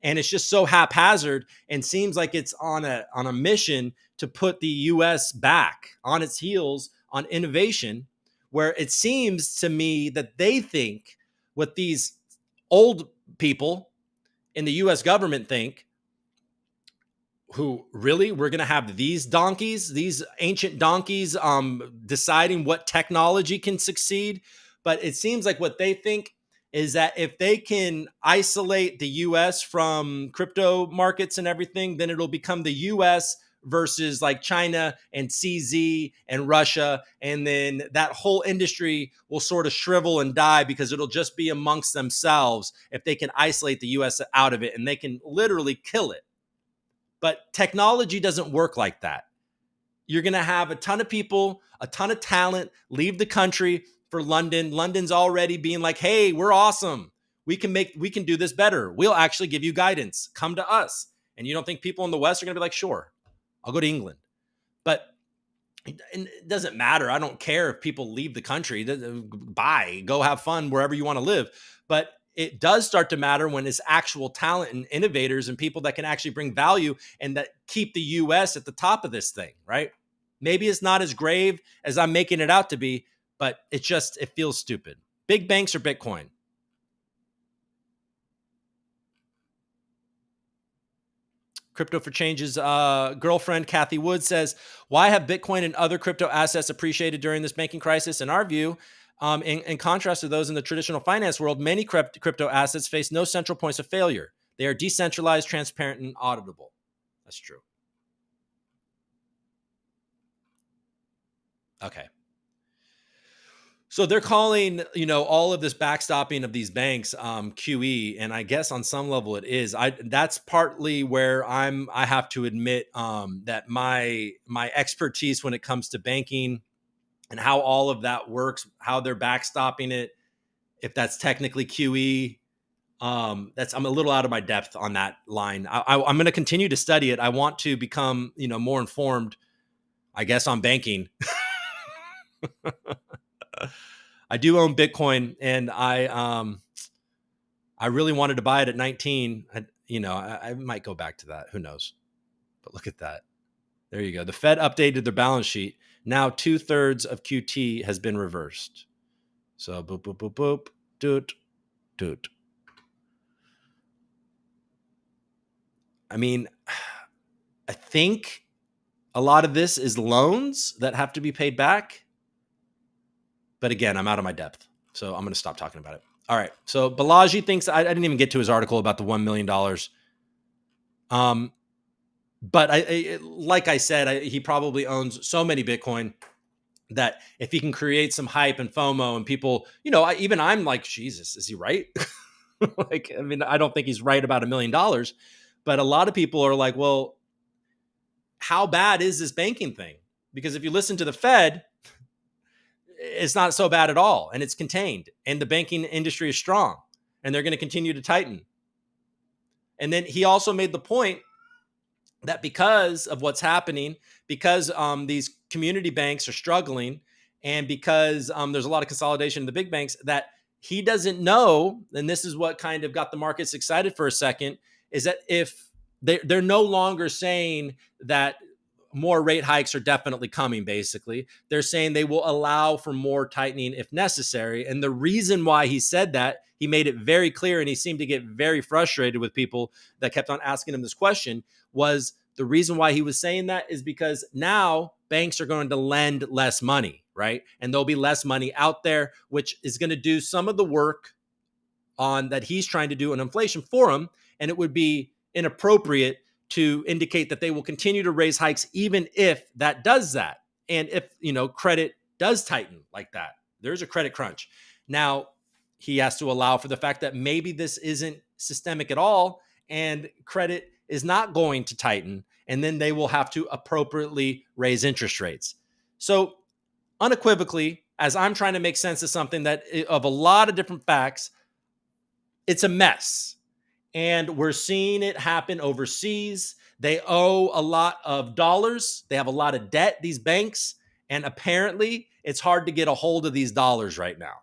and it's just so haphazard and seems like it's on a mission to put the US back on its heels on innovation, where it seems to me that they think what these old people in the US government think, who really, we're going to have these ancient donkeys deciding what technology can succeed. But it seems like what they think is that if they can isolate the US from crypto markets and everything, then it'll become the US versus like China and CZ and Russia. And then that whole industry will sort of shrivel and die because it'll just be amongst themselves if they can isolate the US out of it, and they can literally kill it. But technology doesn't work like that. You're going to have a ton of people, a ton of talent leave the country for London. London's already being like, hey, we're awesome. We can do this better. We'll actually give you guidance. Come to us. And you don't think people in the West are going to be like, sure, I'll go to England. But it doesn't matter. I don't care if people leave the country. Bye. Go have fun wherever you want to live. But it does start to matter when it's actual talent and innovators and people that can actually bring value and that keep the US at the top of this thing, right? Maybe it's not as grave as I'm making it out to be, but it feels stupid. Big banks or Bitcoin? Crypto for Change's girlfriend, Kathy Wood, says, why have Bitcoin and other crypto assets appreciated during this banking crisis? In our view, in contrast to those in the traditional finance world, many crypto assets face no central points of failure. They are decentralized, transparent, and auditable. That's true. Okay. So they're calling, all of this backstopping of these banks QE, and I guess on some level it is. That's partly where I have to admit that my expertise when it comes to banking and how all of that works, how they're backstopping it, if that's technically QE, that's I'm a little out of my depth on that line. I'm going to continue to study it. I want to become more informed, I guess, on banking. I do own Bitcoin, and I really wanted to buy it at 19. I might go back to that. Who knows? But look at that. There you go. The Fed updated their balance sheet. Now 2/3 of QT has been reversed. So boop, boop, boop, boop, doot, doot. I mean, I think a lot of this is loans that have to be paid back. But again, I'm out of my depth. So I'm going to stop talking about it. All right. So Balaji thinks I didn't even get to his article about the $1 million. But like I said, he probably owns so many Bitcoin that if he can create some hype and FOMO and people, even I'm like, Jesus, is he right? I don't think he's right about $1 million, but a lot of people are like, well, how bad is this banking thing? Because if you listen to the Fed, it's not so bad at all. And it's contained, and the banking industry is strong, and they're going to continue to tighten. And then he also made the point that because of what's happening, because these community banks are struggling, and because there's a lot of consolidation in the big banks, that he doesn't know, and this is what kind of got the markets excited for a second, is that if they're no longer saying that more rate hikes are definitely coming, basically. They're saying they will allow for more tightening if necessary. And the reason why he said that, he made it very clear, and he seemed to get very frustrated with people that kept on asking him this question, was the reason why he was saying that is because now banks are going to lend less money, right? And there'll be less money out there, which is going to do some of the work on that he's trying to do on inflation for him. And it would be inappropriate to indicate that they will continue to raise hikes even if that does that. And if, credit does tighten like that, there's a credit crunch. Now, he has to allow for the fact that maybe this isn't systemic at all and credit is not going to tighten, and then they will have to appropriately raise interest rates. So unequivocally, as I'm trying to make sense of something that of a lot of different facts, it's a mess. And we're seeing it happen overseas. They owe a lot of dollars. They have a lot of debt, these banks. And apparently, it's hard to get a hold of these dollars right now.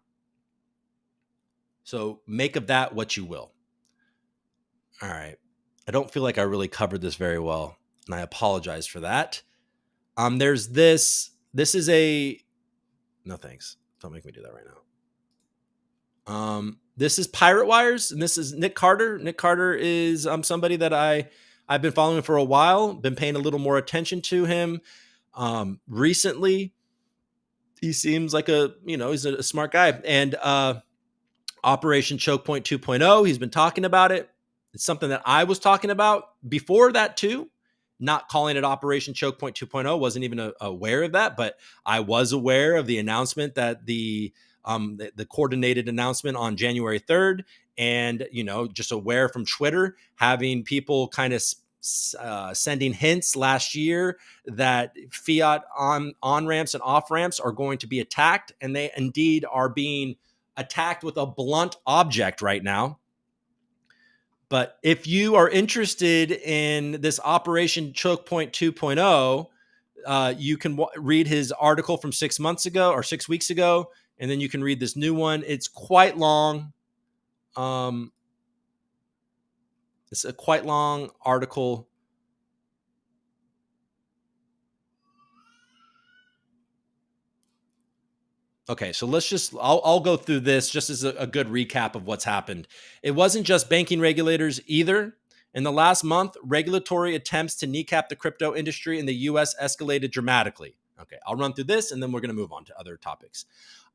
So make of that what you will. All right. I don't feel like I really covered this very well, and I apologize for that. There's this. This is a... No, thanks. Don't make me do that right now. This is Pirate Wires, and this is Nick Carter. Nick Carter is somebody that I've been following for a while, been paying a little more attention to him. Recently, he seems like he's a smart guy. And Operation Choke Point 2.0, he's been talking about it. It's something that I was talking about before that too, not calling it Operation Choke Point 2.0, wasn't even aware of that, but I was aware of the announcement that the coordinated announcement on January 3rd, and just aware from Twitter, having people kind of sending hints last year that fiat on ramps and off ramps are going to be attacked, and they indeed are being attacked with a blunt object right now. But if you are interested in this Operation Choke Point 2.0, you can read his article from 6 months ago or 6 weeks ago, and then you can read this new one. It's quite long. It's a quite long article. Okay, so I'll go through this just as a good recap of what's happened. It wasn't just banking regulators either. In the last month, regulatory attempts to kneecap the crypto industry in the US escalated dramatically. Okay, I'll run through this and then we're going to move on to other topics.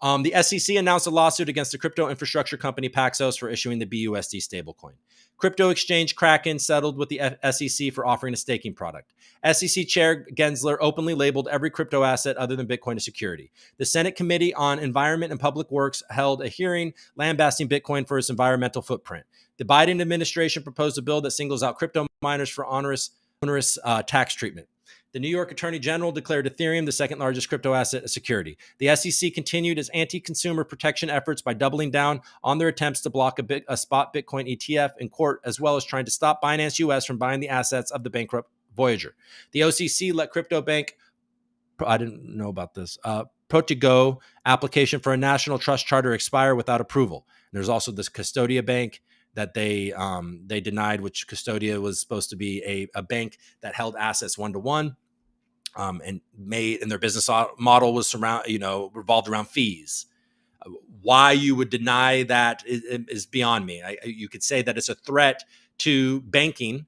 The SEC announced a lawsuit against the crypto infrastructure company Paxos for issuing the BUSD stablecoin. Crypto exchange Kraken settled with the SEC for offering a staking product. SEC Chair Gensler openly labeled every crypto asset other than Bitcoin a security. The Senate Committee on Environment and Public Works held a hearing lambasting Bitcoin for its environmental footprint. The Biden administration proposed a bill that singles out crypto miners for onerous tax treatment. The New York Attorney General declared Ethereum the second largest crypto asset a security. The SEC continued its anti-consumer protection efforts by doubling down on their attempts to block a spot Bitcoin ETF in court, as well as trying to stop Binance US from buying the assets of the bankrupt Voyager. The OCC let crypto bank, I didn't know about this, Protigo application for a national trust charter expire without approval. And there's also this Custodia Bank that they denied, which Custodia was supposed to be a bank that held assets one-to-one, and their business model was revolved around fees. Why you would deny that is beyond me. You could say that it's a threat to banking,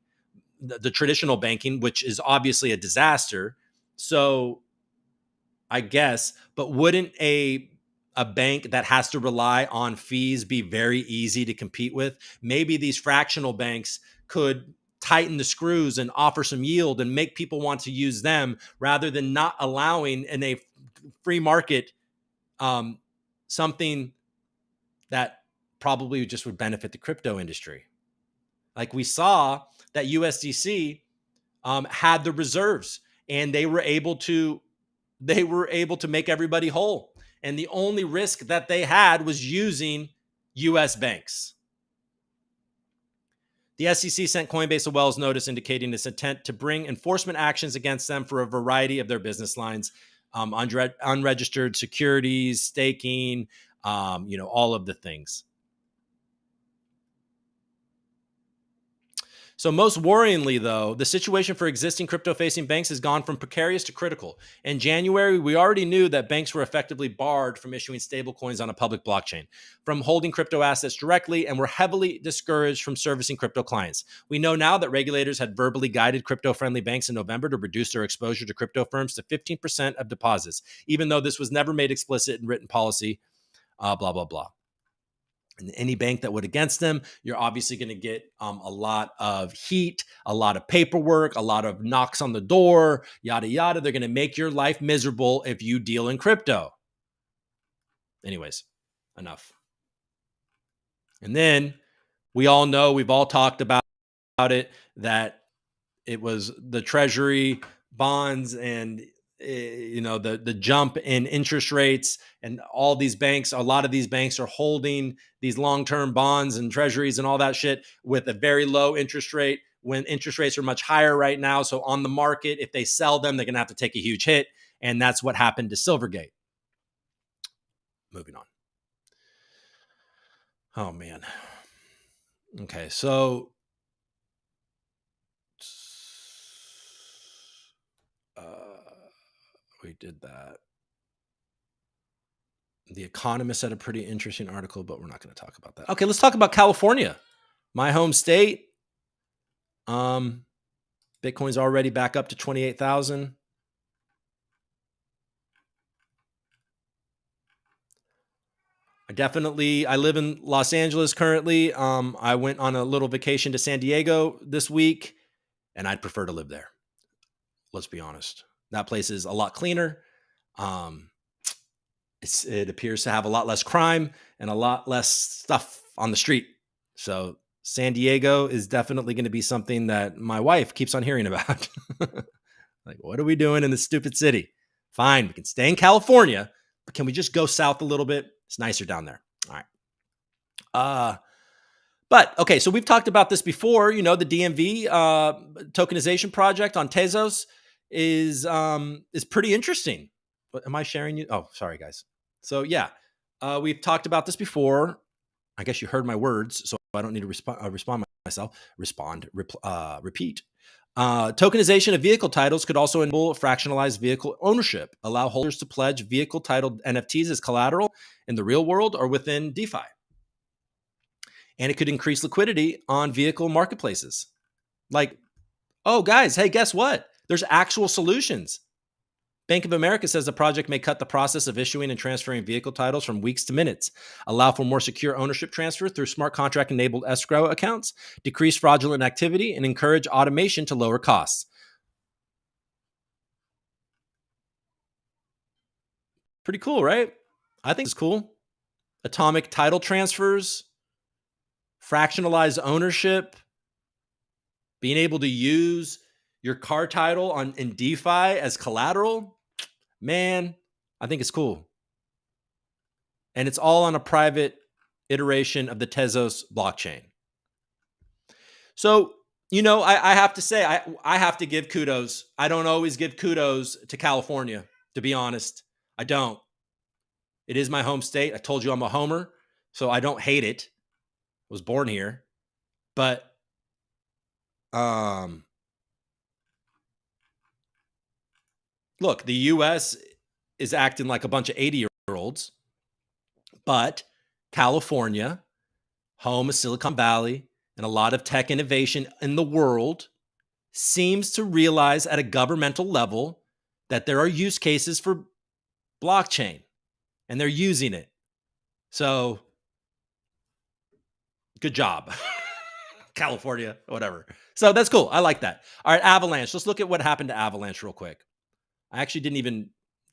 the traditional banking, which is obviously a disaster. So I guess, but wouldn't a bank that has to rely on fees be very easy to compete with? Maybe these fractional banks could tighten the screws and offer some yield and make people want to use them rather than not allowing in a free market something that probably just would benefit the crypto industry. Like we saw that USDC had the reserves and they were able to make everybody whole. And the only risk that they had was using US banks. The SEC sent Coinbase a Wells notice indicating its intent to bring enforcement actions against them for a variety of their business lines, unregistered securities, staking, all of the things. So most worryingly, though, the situation for existing crypto-facing banks has gone from precarious to critical. In January, we already knew that banks were effectively barred from issuing stablecoins on a public blockchain, from holding crypto assets directly, and were heavily discouraged from servicing crypto clients. We know now that regulators had verbally guided crypto-friendly banks in November to reduce their exposure to crypto firms to 15% of deposits, even though this was never made explicit in written policy, blah, blah, blah. And any bank that would against them, you're obviously going to get a lot of heat, a lot of paperwork, a lot of knocks on the door, yada, yada. They're going to make your life miserable if you deal in crypto. Anyways, enough. And then we all know, we've all talked about it, that it was the Treasury bonds and the jump in interest rates, and all these banks, a lot of these banks are holding these long-term bonds and treasuries and all that shit with a very low interest rate when interest rates are much higher right now. So on the market, if they sell them, they're going to have to take a huge hit. And that's what happened to Silvergate. Moving on. Oh, man. Okay, so we did that. The Economist had a pretty interesting article, but we're not going to talk about that. Okay, let's talk about California, my home state. Bitcoin's already back up to 28,000. I live in Los Angeles currently. I went on a little vacation to San Diego this week, and I'd prefer to live there. Let's be honest. That place is a lot cleaner. It appears to have a lot less crime and a lot less stuff on the street. So San Diego is definitely going to be something that my wife keeps on hearing about. Like, what are we doing in this stupid city? Fine, we can stay in California, but can we just go south a little bit? It's nicer down there. All right. But okay, so we've talked about this before. The DMV tokenization project on Tezos is pretty interesting. But am I sharing you? Oh, sorry, guys. So yeah, we've talked about this before. I guess you heard my words, so I don't need to respond myself. Repeat. Tokenization of vehicle titles could also enable fractionalized vehicle ownership, allow holders to pledge vehicle titled NFTs as collateral in the real world or within DeFi. And it could increase liquidity on vehicle marketplaces. Like, oh, guys, hey, guess what? There's actual solutions. Bank of America says the project may cut the process of issuing and transferring vehicle titles from weeks to minutes, allow for more secure ownership transfer through smart contract-enabled escrow accounts, decrease fraudulent activity, and encourage automation to lower costs. Pretty cool, right? I think it's cool. Atomic title transfers, fractionalized ownership, being able to use your car title in DeFi as collateral. Man, I think it's cool. And it's all on a private iteration of the Tezos blockchain. So, I have to say, I have to give kudos. I don't always give kudos to California, to be honest. I don't. It is my home state. I told you I'm a homer, so I don't hate it. I was born here. But look, the US is acting like a bunch of 80-year-olds, but California, home of Silicon Valley and a lot of tech innovation in the world, seems to realize at a governmental level that there are use cases for blockchain and they're using it. So good job, California, whatever. So that's cool. I like that. All right, Avalanche. Let's look at what happened to Avalanche real quick. I actually didn't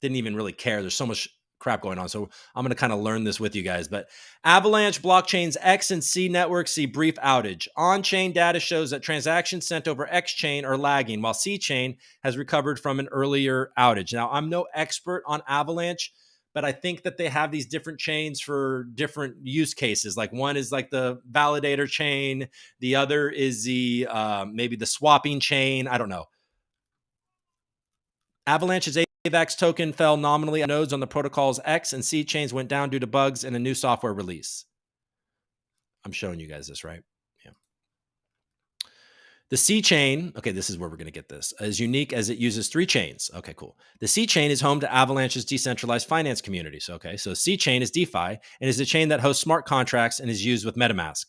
even really care. There's so much crap going on. So I'm going to kind of learn this with you guys. But Avalanche blockchain's X and C networks see brief outage. On-chain data shows that transactions sent over X chain are lagging, while C chain has recovered from an earlier outage. Now, I'm no expert on Avalanche, but I think that they have these different chains for different use cases. Like one is like the validator chain. The other is the maybe the swapping chain. I don't know. Avalanche's AVAX token fell nominally on nodes on the protocol's X and C chains went down due to bugs in a new software release. I'm showing you guys this, right? Yeah. The C chain, okay, this is where we're going to get this, is unique as it uses 3 chains. Okay, cool. The C chain is home to Avalanche's decentralized finance community. So C chain is DeFi and is the chain that hosts smart contracts and is used with MetaMask.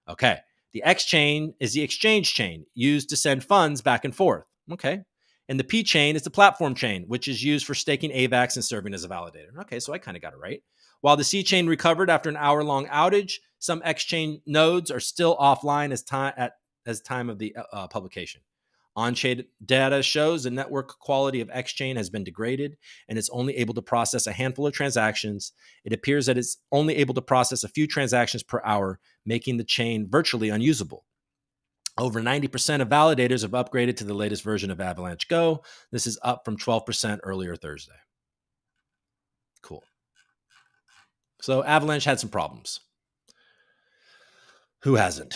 Okay. The X chain is the exchange chain used to send funds back and forth. Okay. And the P chain is the platform chain, which is used for staking AVAX and serving as a validator. Okay, so I kind of got it right. While the C chain recovered after an hour-long outage, some X chain nodes are still offline as time of the publication. On-chain data shows the network quality of X chain has been degraded, and it's only able to process a handful of transactions. It appears that it's only able to process a few transactions per hour, making the chain virtually unusable. Over 90% of validators have upgraded to the latest version of Avalanche Go. This is up from 12% earlier Thursday. Cool. So Avalanche had some problems. Who hasn't?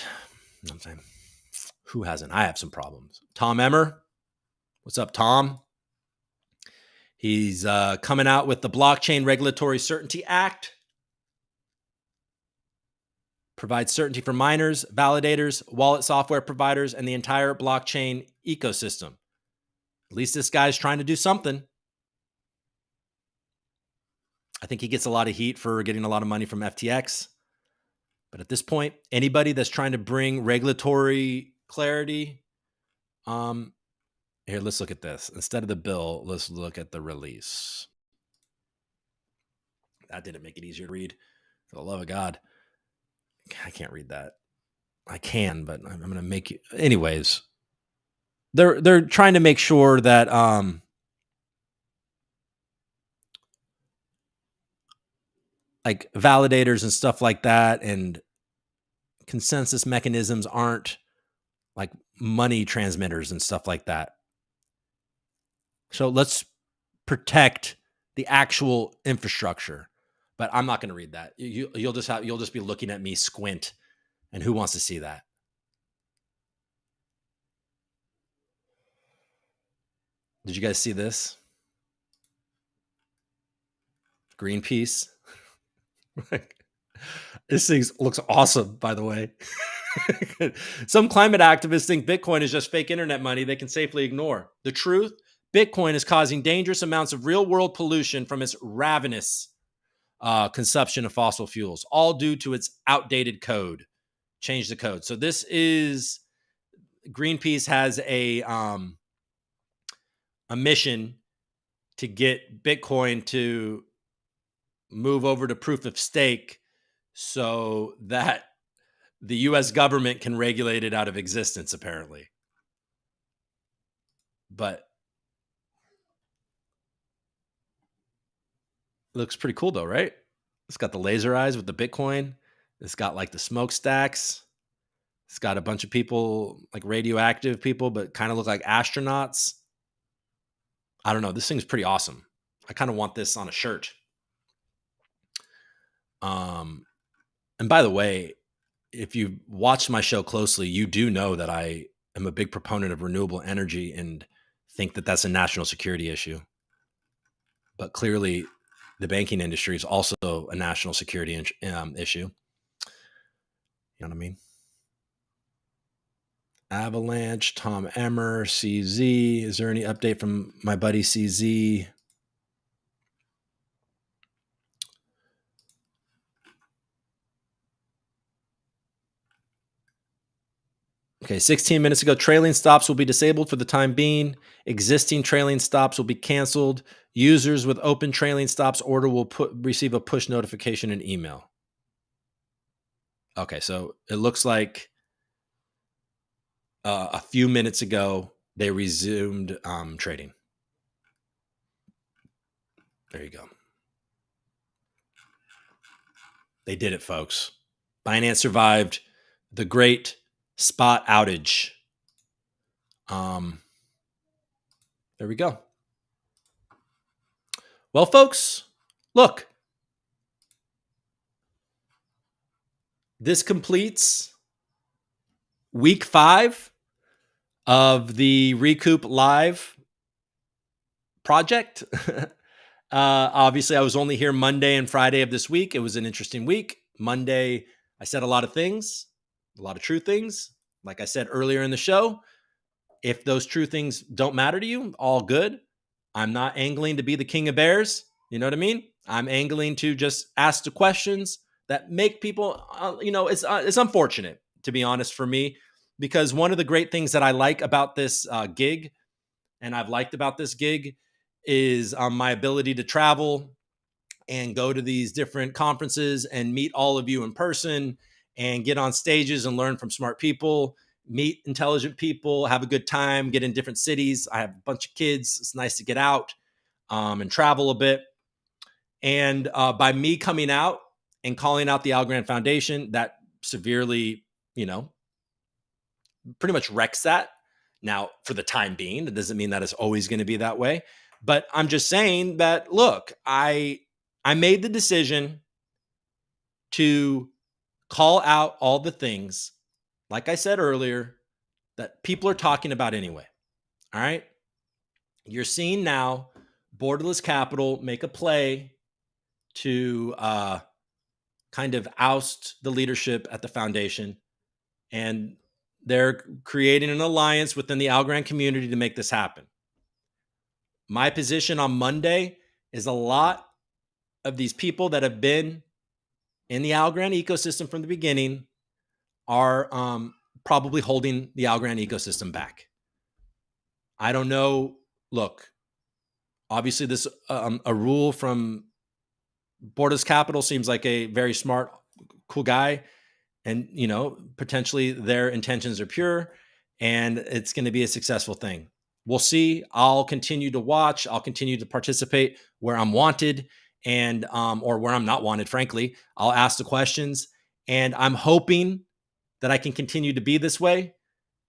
You know what I'm saying? Who hasn't? I have some problems. Tom Emmer. What's up, Tom? He's coming out with the Blockchain Regulatory Certainty Act. Provides certainty for miners, validators, wallet software providers, and the entire blockchain ecosystem. At least this guy's trying to do something. I think he gets a lot of heat for getting a lot of money from FTX. But at this point, anybody that's trying to bring regulatory clarity, here, let's look at this. Instead of the bill, let's look at the release. That didn't make it easier to read. For the love of God. I can't read that. I can, but I'm going to make you. Anyways, they're trying to make sure that like validators and stuff like that and consensus mechanisms aren't like money transmitters and stuff like that. So let's protect the actual infrastructure. But I'm not going to read that. You'll just be looking at me squint, and who wants to see that? Did you guys see this? Greenpeace. This thing looks awesome, by the way. Some climate activists think Bitcoin is just fake internet money they can safely ignore. The truth, Bitcoin is causing dangerous amounts of real-world pollution from its ravenous consumption of fossil fuels, all due to its outdated code. Change the code. So this is Greenpeace has a mission to get Bitcoin to move over to proof of stake so that the US government can regulate it out of existence, apparently. But it looks pretty cool though, right? It's got the laser eyes with the Bitcoin. It's got like the smokestacks. It's got a bunch of people, like radioactive people, but kind of look like astronauts. I don't know. This thing's pretty awesome. I kind of want this on a shirt. And by the way, if you watch my show closely, you do know that I am a big proponent of renewable energy and think that that's a national security issue. But clearly, the banking industry is also a national security issue. You know what I mean? Avalanche, Tom Emmer, CZ. Is there any update from my buddy CZ? Okay, 16 minutes ago, trailing stops will be disabled for the time being. Existing trailing stops will be canceled. Users with open trailing stops order will receive a push notification in email. Okay, so it looks like a few minutes ago, they resumed trading. There you go. They did it, folks. Binance survived the great spot outage. There we go. Well, folks, look. This completes week 5 of the ReCoop Live project. Obviously, I was only here Monday and Friday of this week. It was an interesting week. Monday, I said a lot of things, a lot of true things. Like I said earlier in the show, if those true things don't matter to you, all good. I'm not angling to be the king of bears. You know what I mean? I'm angling to just ask the questions that make people, it's unfortunate, to be honest, for me, because one of the great things that I like about this gig, and I've liked about this gig, is my ability to travel and go to these different conferences and meet all of you in person and get on stages and learn from smart people, meet intelligent people, have a good time, get in different cities. I have a bunch of kids. It's nice to get out and travel a bit. And by me coming out and calling out the Algorand Foundation, that severely, pretty much wrecks that. Now, for the time being, that doesn't mean that it's always going to be that way. But I'm just saying that, look, I made the decision to call out all the things, like I said earlier, that people are talking about anyway. All right. You're seeing now Borderless Capital make a play to kind of oust the leadership at the foundation. And they're creating an alliance within the Algorand community to make this happen. My position on Monday is a lot of these people that have been in the Algorand ecosystem from the beginning are probably holding the Algorand ecosystem back. I don't know. Look, obviously, this a rule from Borderless Capital seems like a very smart, cool guy, and potentially their intentions are pure, and it's going to be a successful thing. We'll see. I'll continue to watch. I'll continue to participate where I'm wanted, and or where I'm not wanted. Frankly, I'll ask the questions, and I'm hoping that I can continue to be this way.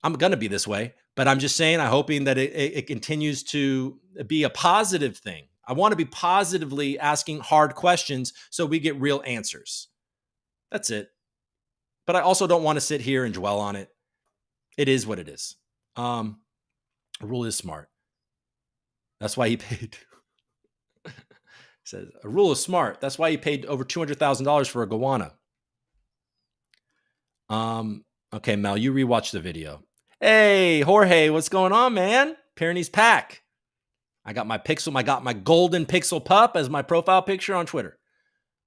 I'm going to be this way, but I'm just saying, I'm hoping that it continues to be a positive thing. I want to be positively asking hard questions so we get real answers. That's it. But I also don't want to sit here and dwell on it. It is what it is. Rule is smart. That's why he paid. Says a rule is smart. That's why he paid over $200,000 for a goanna. Okay, Mel, you rewatch the video. Hey, Jorge, what's going on, man? Pyrenees Pack. I got my golden pixel pup as my profile picture on Twitter.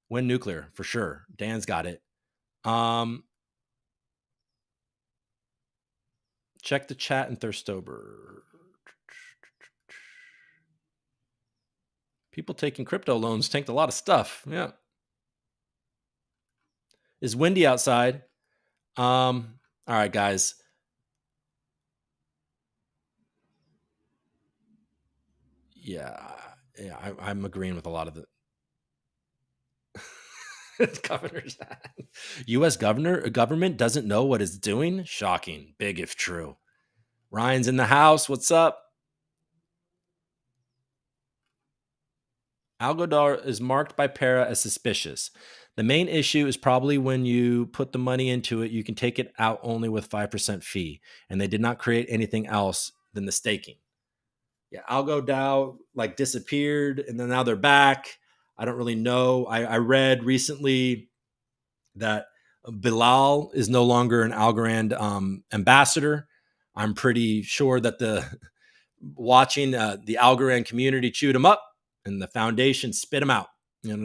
Win nuclear for sure. Dan's got it. Check the chat and Thirstober. People taking crypto loans tanked a lot of stuff. Yeah. It's windy outside. All right, guys. Yeah. Yeah. I'm agreeing with a lot of the governors. U.S. government doesn't know what it's doing. Shocking. Big if true. Ryan's in the house. What's up? Algodar is marked by Para as suspicious. The main issue is probably when you put the money into it, you can take it out only with 5% fee. And they did not create anything else than the staking. Yeah, Algo DAO like disappeared and then now they're back. I don't really know. I read recently that Bilal is no longer an Algorand ambassador. I'm pretty sure that the watching the Algorand community chewed him up and the foundation spit him out. You know what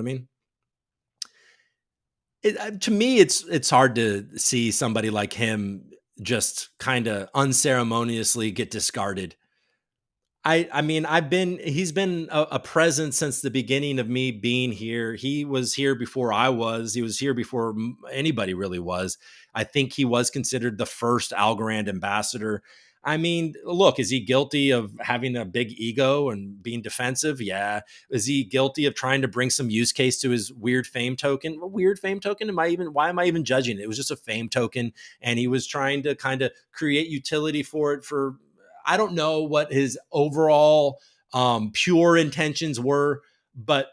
I mean? To me, it's hard to see somebody like him just kind of unceremoniously get discarded. I mean, he's been a presence since the beginning of me being here. He was here before I was. He was here before anybody really was. I think he was considered the first Algorand ambassador. I mean, look, is he guilty of having a big ego and being defensive? Yeah. Is he guilty of trying to bring some use case to his weird fame token? A weird fame token? Why am I even judging it? It was just a fame token. And he was trying to kind of create utility for it for, I don't know what his overall pure intentions were, but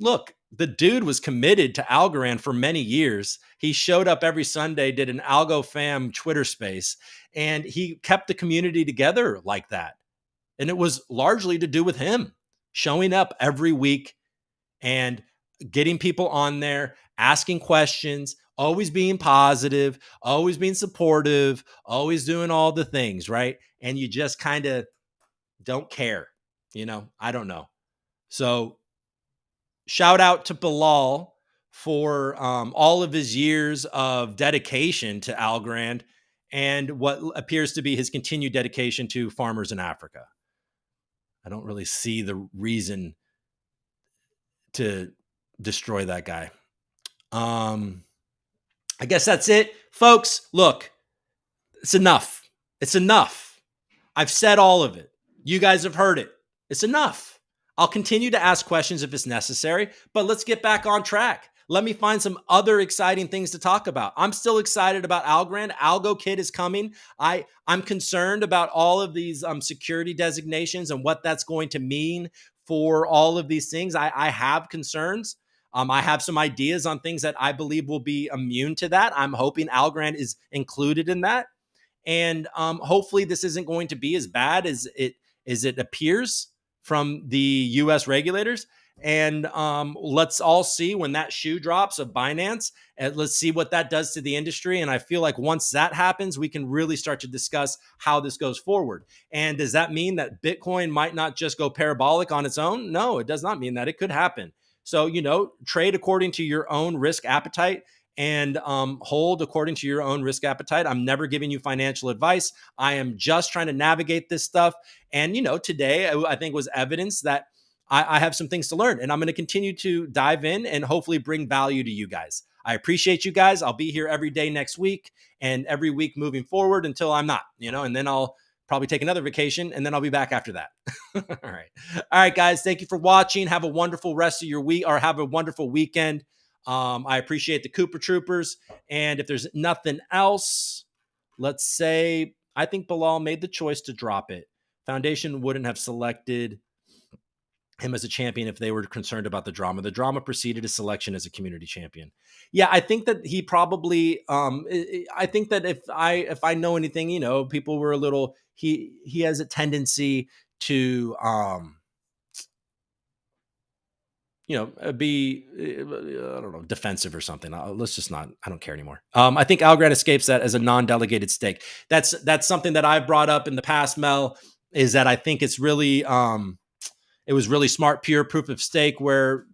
look, the dude was committed to Algorand for many years. He showed up every Sunday, did an Algo fam Twitter space, and he kept the community together like that. And it was largely to do with him showing up every week and getting people on there, asking questions, always being positive, always being supportive, always doing all the things, right? And you just kind of don't care, I don't know. So shout out to Bilal for all of his years of dedication to Algorand and what appears to be his continued dedication to farmers in Africa. I don't really see the reason to destroy that guy. I guess that's it, folks. Look, it's enough. It's enough. I've said all of it. You guys have heard it. It's enough. I'll continue to ask questions if it's necessary, but let's get back on track. Let me find some other exciting things to talk about. I'm still excited about Algorand. Algo Kit is coming. I'm concerned about all of these security designations and what that's going to mean for all of these things. I have concerns. I have some ideas on things that I believe will be immune to that. I'm hoping Algorand is included in that. And hopefully this isn't going to be as bad as it appears from the U.S. regulators. And let's all see when that shoe drops of Binance. And let's see what that does to the industry. And I feel like once that happens, we can really start to discuss how this goes forward. And does that mean that Bitcoin might not just go parabolic on its own? No, it does not mean that. It could happen. So, trade according to your own risk appetite and hold according to your own risk appetite. I'm never giving you financial advice. I am just trying to navigate this stuff. And, today I think was evidence that I have some things to learn, and I'm going to continue to dive in and hopefully bring value to you guys. I appreciate you guys. I'll be here every day next week and every week moving forward until I'm not, and then I'll probably take another vacation and then I'll be back after that. All right. All right, guys. Thank you for watching. Have a wonderful rest of your week, or have a wonderful weekend. I appreciate the Cooper Troopers. And if there's nothing else, let's say I think Bilal made the choice to drop it. Foundation wouldn't have selected him as a champion if they were concerned about the drama. The drama preceded his selection as a community champion. Yeah, I think that he probably I think that if I know anything, people were a little he has a tendency to be I don't know, defensive or something. Let's just not. I don't care anymore. I think Algorand escapes that as a non-delegated stake. That's something that I've brought up in the past, Mel. Is that I think it's really it was really smart, pure proof of stake, where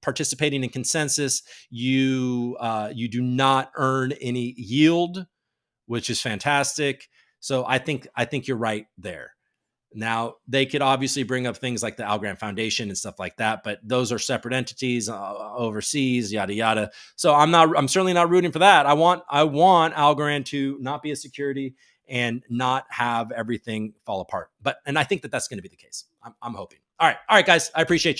participating in consensus, you do not earn any yield, which is fantastic. So I think you're right there. Now, they could obviously bring up things like the Algorand Foundation and stuff like that, but those are separate entities overseas, yada yada. So I'm certainly not rooting for that. I want Algorand to not be a security and not have everything fall apart. And I think that that's going to be the case. I'm hoping. All right, guys, I appreciate you.